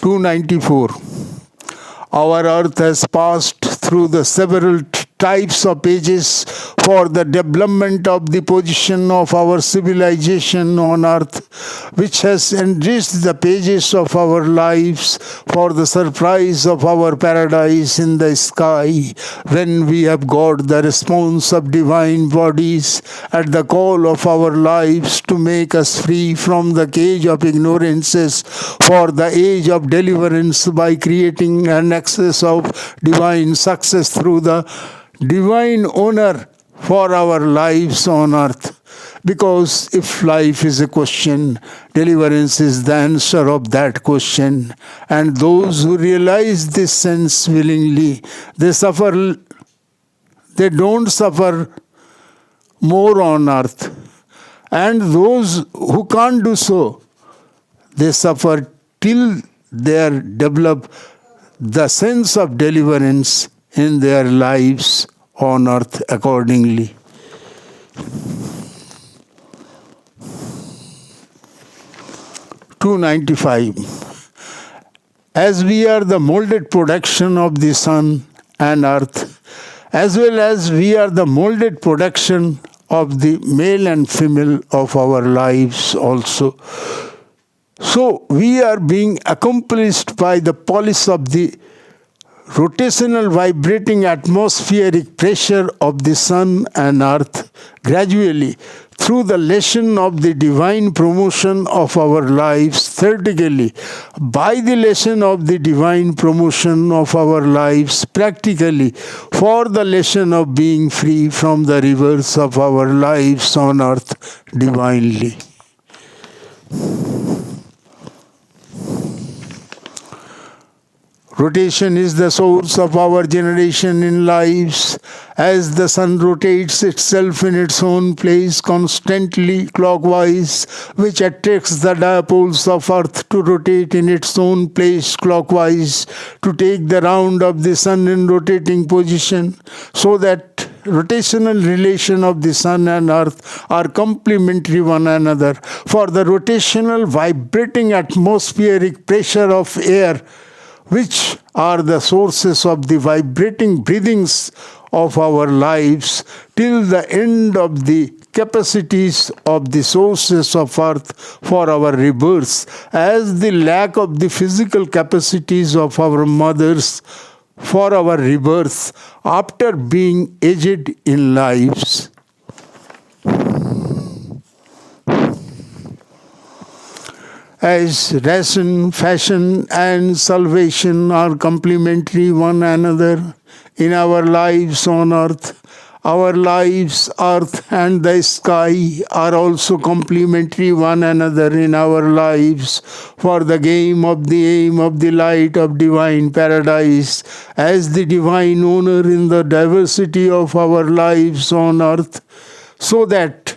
294. Our earth has passed through the several types of pages for the development of the position of our civilization on earth, which has enriched the pages of our lives for the surprise of our paradise in the sky, when we have got the response of divine bodies at the call of our lives to make us free from the cage of ignorances for the age of deliverance by creating an access of divine success through the divine honor for our lives on earth. Because if life is a question, deliverance is the answer of that question. And those who realize this sense willingly, they don't suffer more on earth. And those who can't do so, they suffer till they develop the sense of deliverance in their lives on earth accordingly. (295) As we are the molded production of the sun and earth, as well as we are the molded production of the male and female of our lives also. So we are being accomplished by the polish of the rotational vibrating atmospheric pressure of the sun and earth gradually through the lesson of the divine promotion of our lives theoretically, by the lesson of the divine promotion of our lives practically, for the lesson of being free from the rivers of our lives on earth divinely. Rotation is the source of our generation in lives, as the sun rotates itself in its own place constantly clockwise, which attracts the dipoles of earth to rotate in its own place clockwise, to take the round of the sun in rotating position, so that rotational relation of the sun and earth are complementary one another. For the rotational vibrating atmospheric pressure of air, which are the sources of the vibrating breathings of our lives, till the end of the capacities of the sources of earth for our rebirth, as the lack of the physical capacities of our mothers for our rebirth after being aged in lives. As ration, fashion, and salvation are complementary one another in our lives on earth, our lives, earth, and the sky are also complementary one another in our lives for the game of the aim of the light of divine paradise, as the divine owner in the diversity of our lives on earth, so that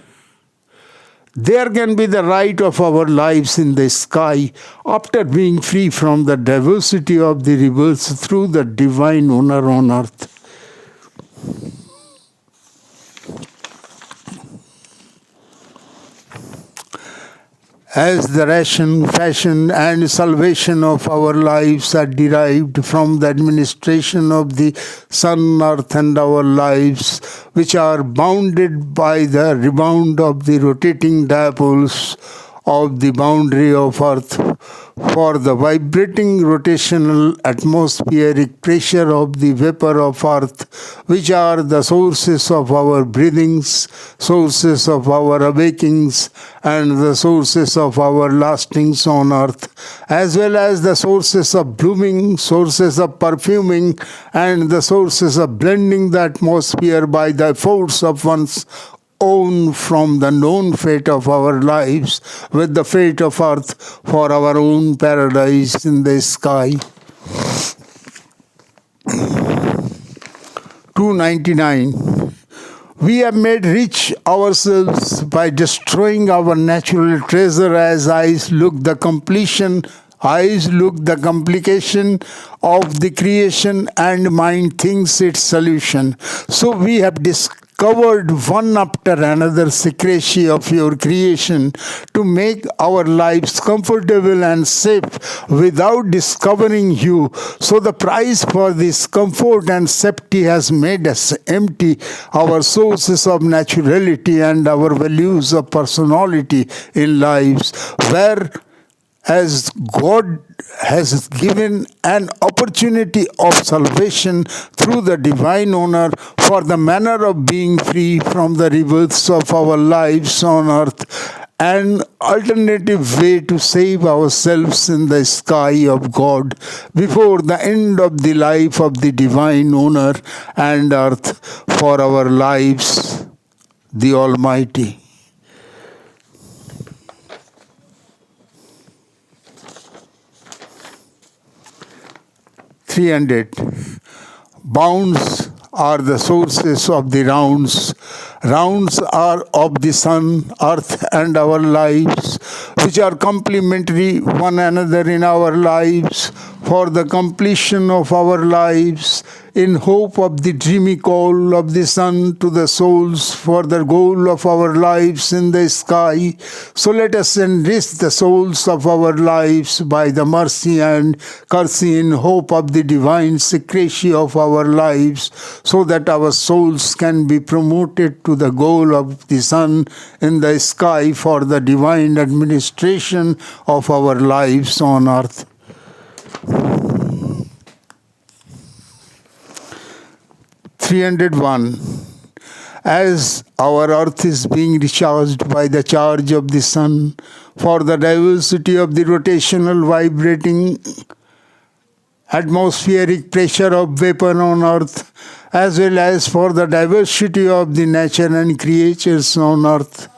there can be the right of our lives in the sky after being free from the diversity of the rebirths through the divine owner on earth. As the ration, fashion, and salvation of our lives are derived from the administration of the sun, earth, and our lives, which are bounded by the rebound of the rotating dipoles of the boundary of earth, for the vibrating rotational atmospheric pressure of the vapor of earth, which are the sources of our breathings, sources of our awakings, and the sources of our lastings on earth, as well as the sources of blooming, sources of perfuming, and the sources of blending the atmosphere by the force of one's own from the known fate of our lives with the fate of earth for our own paradise in the sky. 299. We have made rich ourselves by destroying our natural treasure, as eyes look the complication of the creation, and mind thinks its solution. So we have discovered discovered one after another secrecy of your creation to make our lives comfortable and safe without discovering you. So the price for this comfort and safety has made us empty our sources of naturality and our values of personality in lives, where as God has given an opportunity of salvation through the divine owner for the manner of being free from the rebirths of our lives on earth, an alternative way to save ourselves in the sky of God before the end of the life of the divine owner and earth for our lives, the Almighty. 300. Bounds are the sources of the rounds. Rounds are of the sun, earth, and our lives, which are complementary one another in our lives for the completion of our lives, in hope of the dreamy call of the sun to the souls for the goal of our lives in the sky. So let us enrich the souls of our lives by the mercy and courtesy in hope of the divine secrecy of our lives, so that our souls can be promoted to the goal of the sun in the sky for the divine administration of our lives on earth. 301. As our earth is being recharged by the charge of the sun for the diversity of the rotational vibrating atmospheric pressure of vapor on earth, as well as for the diversity of the nature and creatures on earth.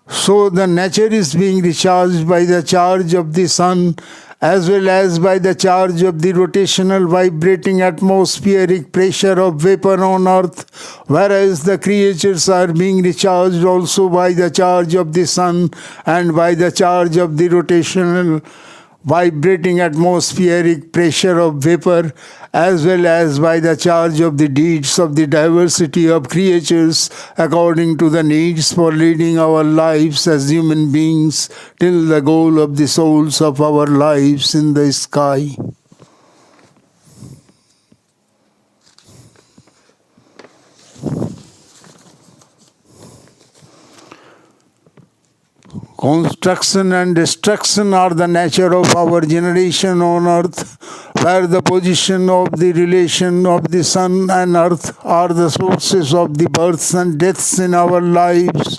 So the nature is being recharged by the charge of the sun, as well as by the charge of the rotational vibrating atmospheric pressure of vapor on earth, whereas the creatures are being recharged also by the charge of the sun and by the charge of the rotational vibrating atmospheric pressure of vapor, as well as by the charge of the deeds of the diversity of creatures according to the needs for leading our lives as human beings till the goal of the souls of our lives in the sky. Construction and destruction are the nature of our generation on earth, where the position of the relation of the sun and earth are the sources of the births and deaths in our lives,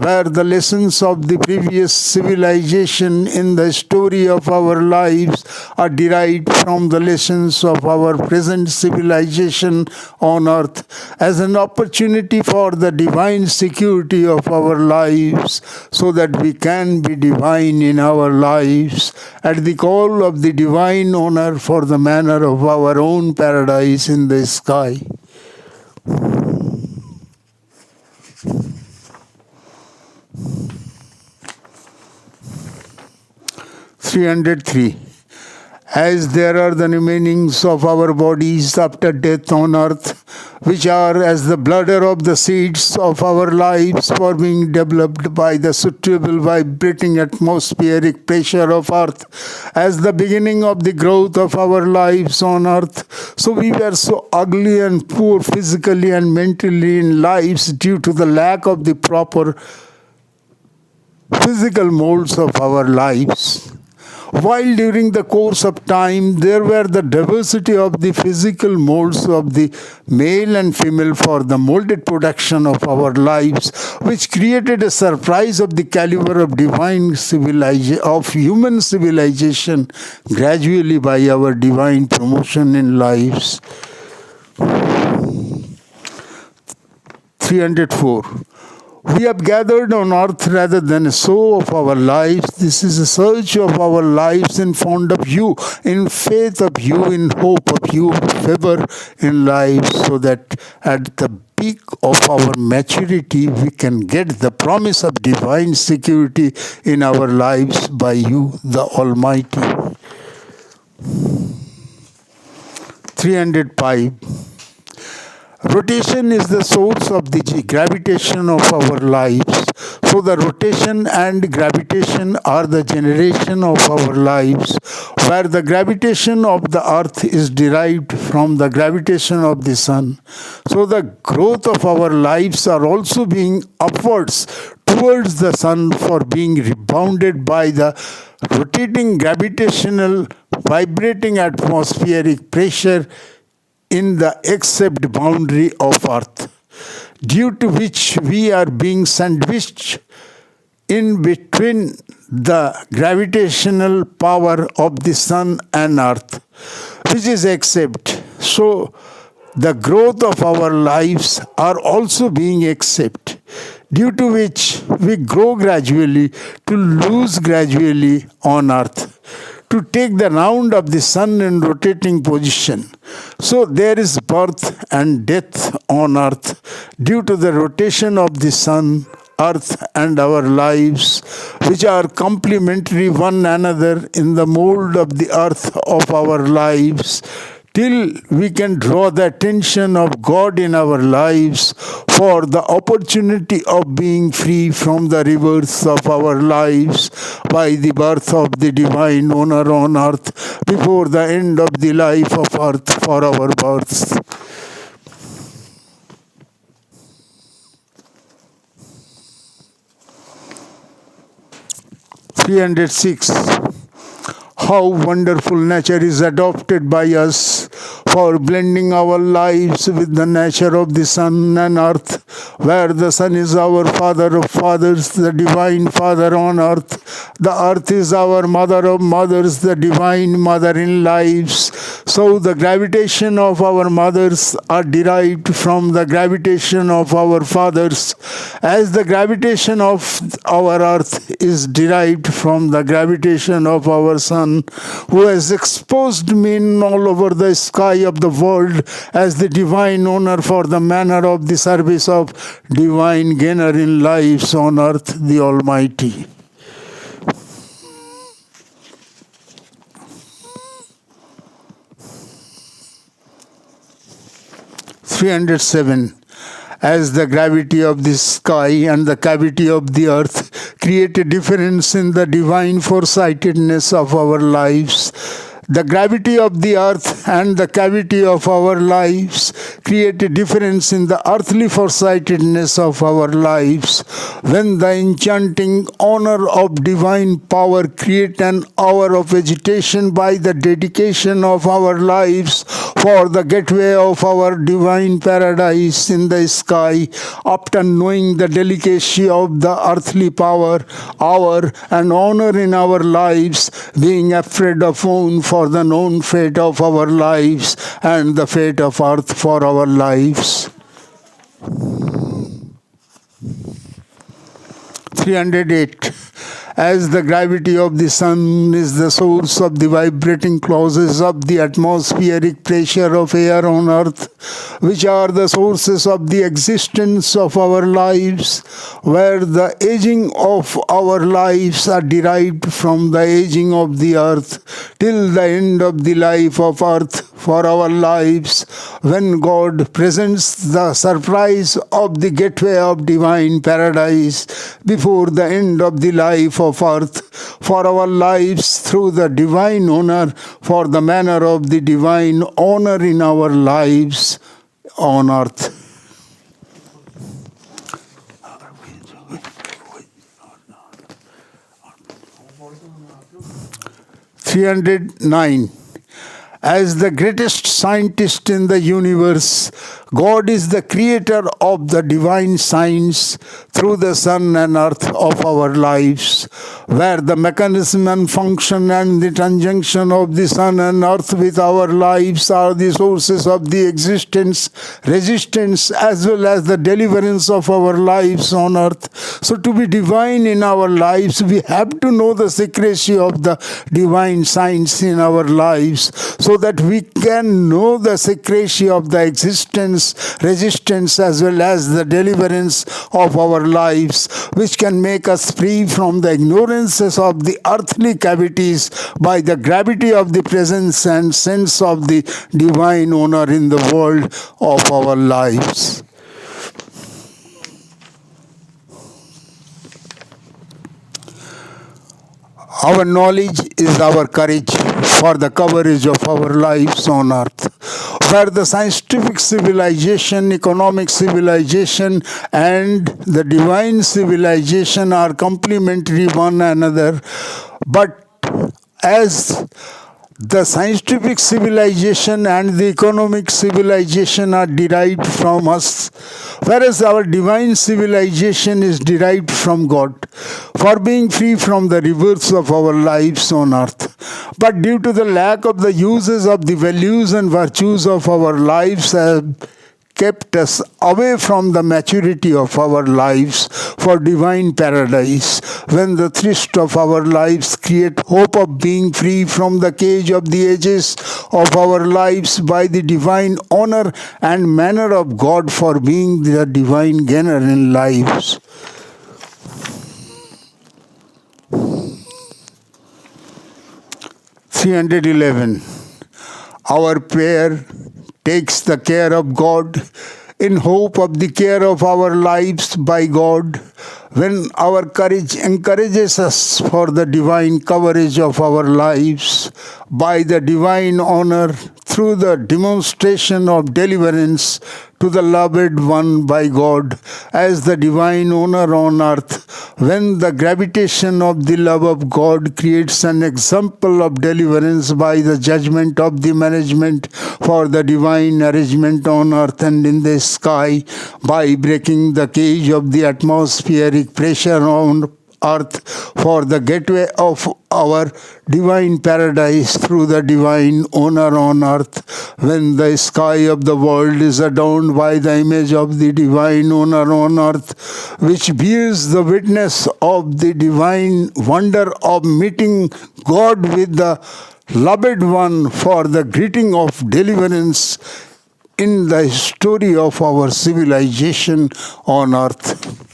where the lessons of the previous civilization in the story of our lives are derived from the lessons of our present civilization on earth as an opportunity for the divine security of our lives, so that we can be divine in our lives at the call of the divine owner for the manner of our own paradise in the sky. 303. As there are the remainings of our bodies after death on earth, which are as the bladder of the seeds of our lives for being developed by the suitable vibrating atmospheric pressure of earth, as the beginning of the growth of our lives on earth. So we were so ugly and poor physically and mentally in lives due to the lack of the proper physical molds of our lives. While during the course of time there were the diversity of the physical molds of the male and female for the molded production of our lives, which created a surprise of the caliber of divine civilization, of human civilization, gradually by our divine promotion in lives. 304. We have gathered on earth rather than a sow of our lives. This is a search of our lives in fond of you, in faith of you, in hope of you, favor in life, so that at the peak of our maturity we can get the promise of divine security in our lives by you, the Almighty. 305. Rotation is the source of the gravitation of our lives. So the rotation and gravitation are the generation of our lives, where the gravitation of the earth is derived from the gravitation of the sun. So the growth of our lives are also being upwards towards the sun for being rebounded by the rotating gravitational vibrating atmospheric pressure in the accept boundary of earth, due to which we are being sandwiched in between the gravitational power of the sun and earth, which is accept. So the growth of our lives are also being accept, due to which we grow gradually to lose gradually on earth, to take the round of the sun in rotating position. So there is birth and death on earth due to the rotation of the sun, earth and our lives, which are complementary one another in the mold of the earth of our lives, till we can draw the attention of God in our lives for the opportunity of being free from the rivers of our lives by the birth of the divine owner on earth before the end of the life of earth for our births. (306) How wonderful nature is adopted by us for blending our lives with the nature of the sun and earth, where the sun is our father of fathers, the divine father on earth. The earth is our mother of mothers, the divine mother in lives. So the gravitation of our mothers are derived from the gravitation of our fathers, as the gravitation of our earth is derived from the gravitation of our sun, who has exposed men all over the sky of the world as the divine owner for the manner of the service of divine gainer in lives on earth, the Almighty. (307) As the gravity of the sky and the cavity of the earth create a difference in the divine foresightedness of our lives, the gravity of the earth and the cavity of our lives create a difference in the earthly foresightedness of our lives. When the enchanting honor of divine power create an hour of agitation by the dedication of our lives for the gateway of our divine paradise in the sky, after knowing the delicacy of the earthly power, hour and honor in our lives, being afraid of own for the known fate of our lives and the fate of earth for our lives. 308. As the gravity of the sun is the source of the vibrating clauses of the atmospheric pressure of air on earth, which are the sources of the existence of our lives, where the aging of our lives are derived from the aging of the earth, till the end of the life of earth for our lives, when God presents the surprise of the gateway of divine paradise before the end of the life of earth for our lives through the divine honor for the manner of the divine honor in our lives on earth. (309) As the greatest scientist in the universe, God is the creator of the divine science through the sun and earth of our lives, where the mechanism and function and the conjunction of the sun and earth with our lives are the sources of the existence, resistance, as well as the deliverance of our lives on earth. So to be divine in our lives, we have to know the secrecy of the divine science in our lives. So so that we can know the secrecy of the existence, resistance, as well as the deliverance of our lives, which can make us free from the ignorances of the earthly cavities by the gravity of the presence and sense of the divine owner in the world of our lives. Our knowledge is our courage for the coverage of our lives on earth, where the scientific civilization, economic civilization, and the divine civilization are complementary one another. But as the scientific civilization and the economic civilization are derived from us, whereas our divine civilization is derived from God, for being free from the rebirths of our lives on earth. But due to the lack of the uses of the values and virtues of our lives have kept us away from the maturity of our lives for divine paradise, when the thirst of our lives create hope of being free from the cage of the ages of our lives by the divine honor and manner of God for being the divine gainer in lives. (311) Our prayer takes the care of God in hope of the care of our lives by God, when our courage encourages us for the divine coverage of our lives by the divine honor through the demonstration of deliverance to the loved one by God as the divine owner on earth, when the gravitation of the love of God creates an example of deliverance by the judgment of the management for the divine arrangement on earth and in the sky, by breaking the cage of the atmospheric pressure on earth for the gateway of our divine paradise through the divine owner on earth, when the sky of the world is adorned by the image of the divine owner on earth, which bears the witness of the divine wonder of meeting God with the loved one for the greeting of deliverance in the story of our civilization on earth.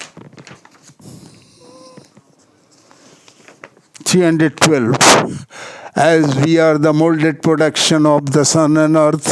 312. As we are the molded production of the sun and earth,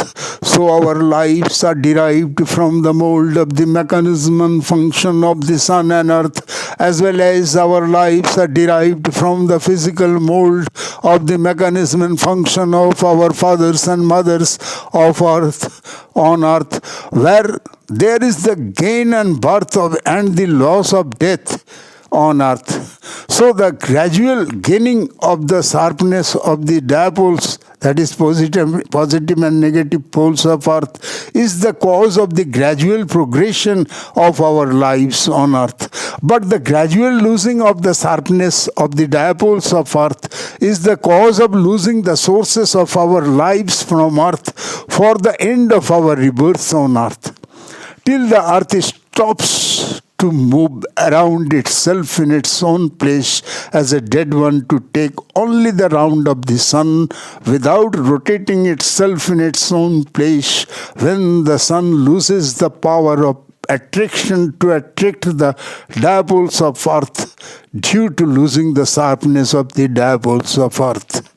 so our lives are derived from the mold of the mechanism and function of the sun and earth, as well as our lives are derived from the physical mold of the mechanism and function of our fathers and mothers of earth, on earth, where there is the gain and birth of and the loss of death on earth. So the gradual gaining of the sharpness of the dipoles, that is positive and negative poles of earth, is the cause of the gradual progression of our lives on earth. But the gradual losing of the sharpness of the dipoles of earth is the cause of losing the sources of our lives from earth for the end of our rebirth on earth, till the earth stops to move around itself in its own place as a dead one, to take only the round of the sun without rotating itself in its own place, when the sun loses the power of attraction to attract the dipoles of earth due to losing the sharpness of the dipoles of earth.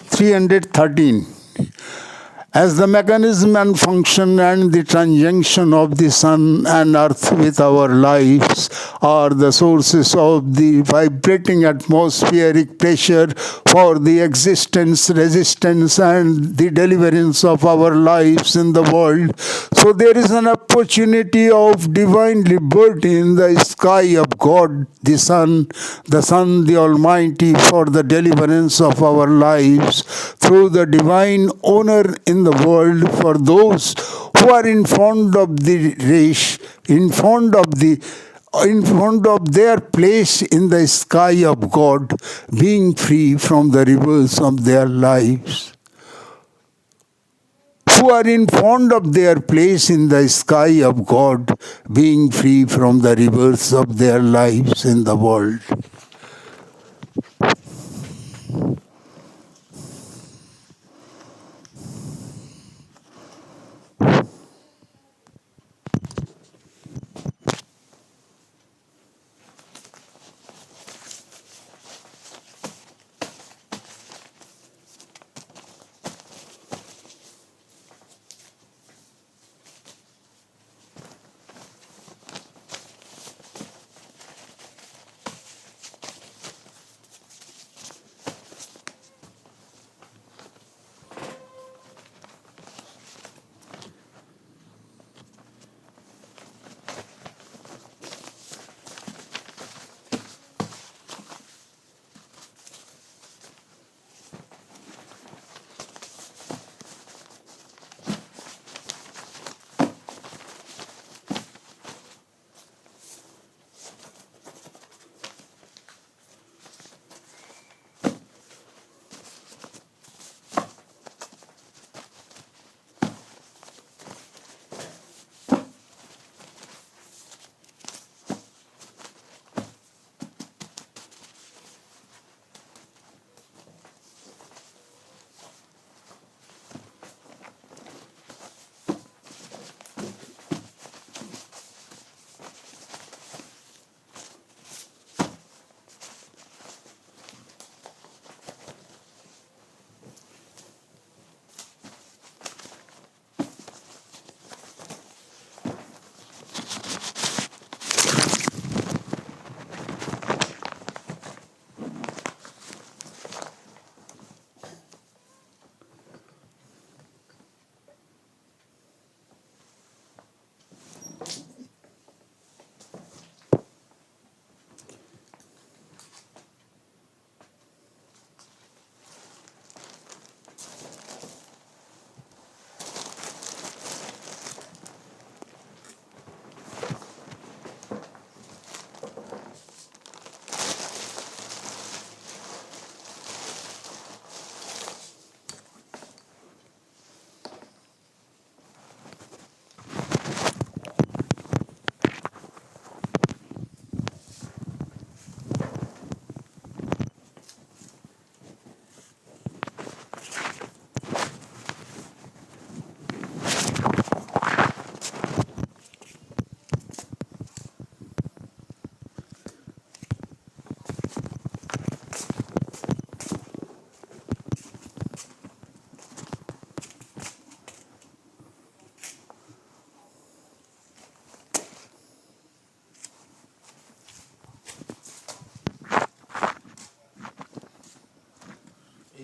313. As the mechanism and function and the conjunction of the sun and earth with our lives are the sources of the vibrating atmospheric pressure for the existence, resistance, and the deliverance of our lives in the world, so there is an opportunity of divine liberty in the sky of God, the Son, the Almighty, for the deliverance of our lives through the divine honor in the world for those who are informed of the race, informed of their place in the sky of God, being free from the rivers of their lives. Who are informed of their place in the sky of God, being free from the rivers of their lives in the world.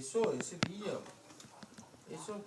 eso, ese día. Eso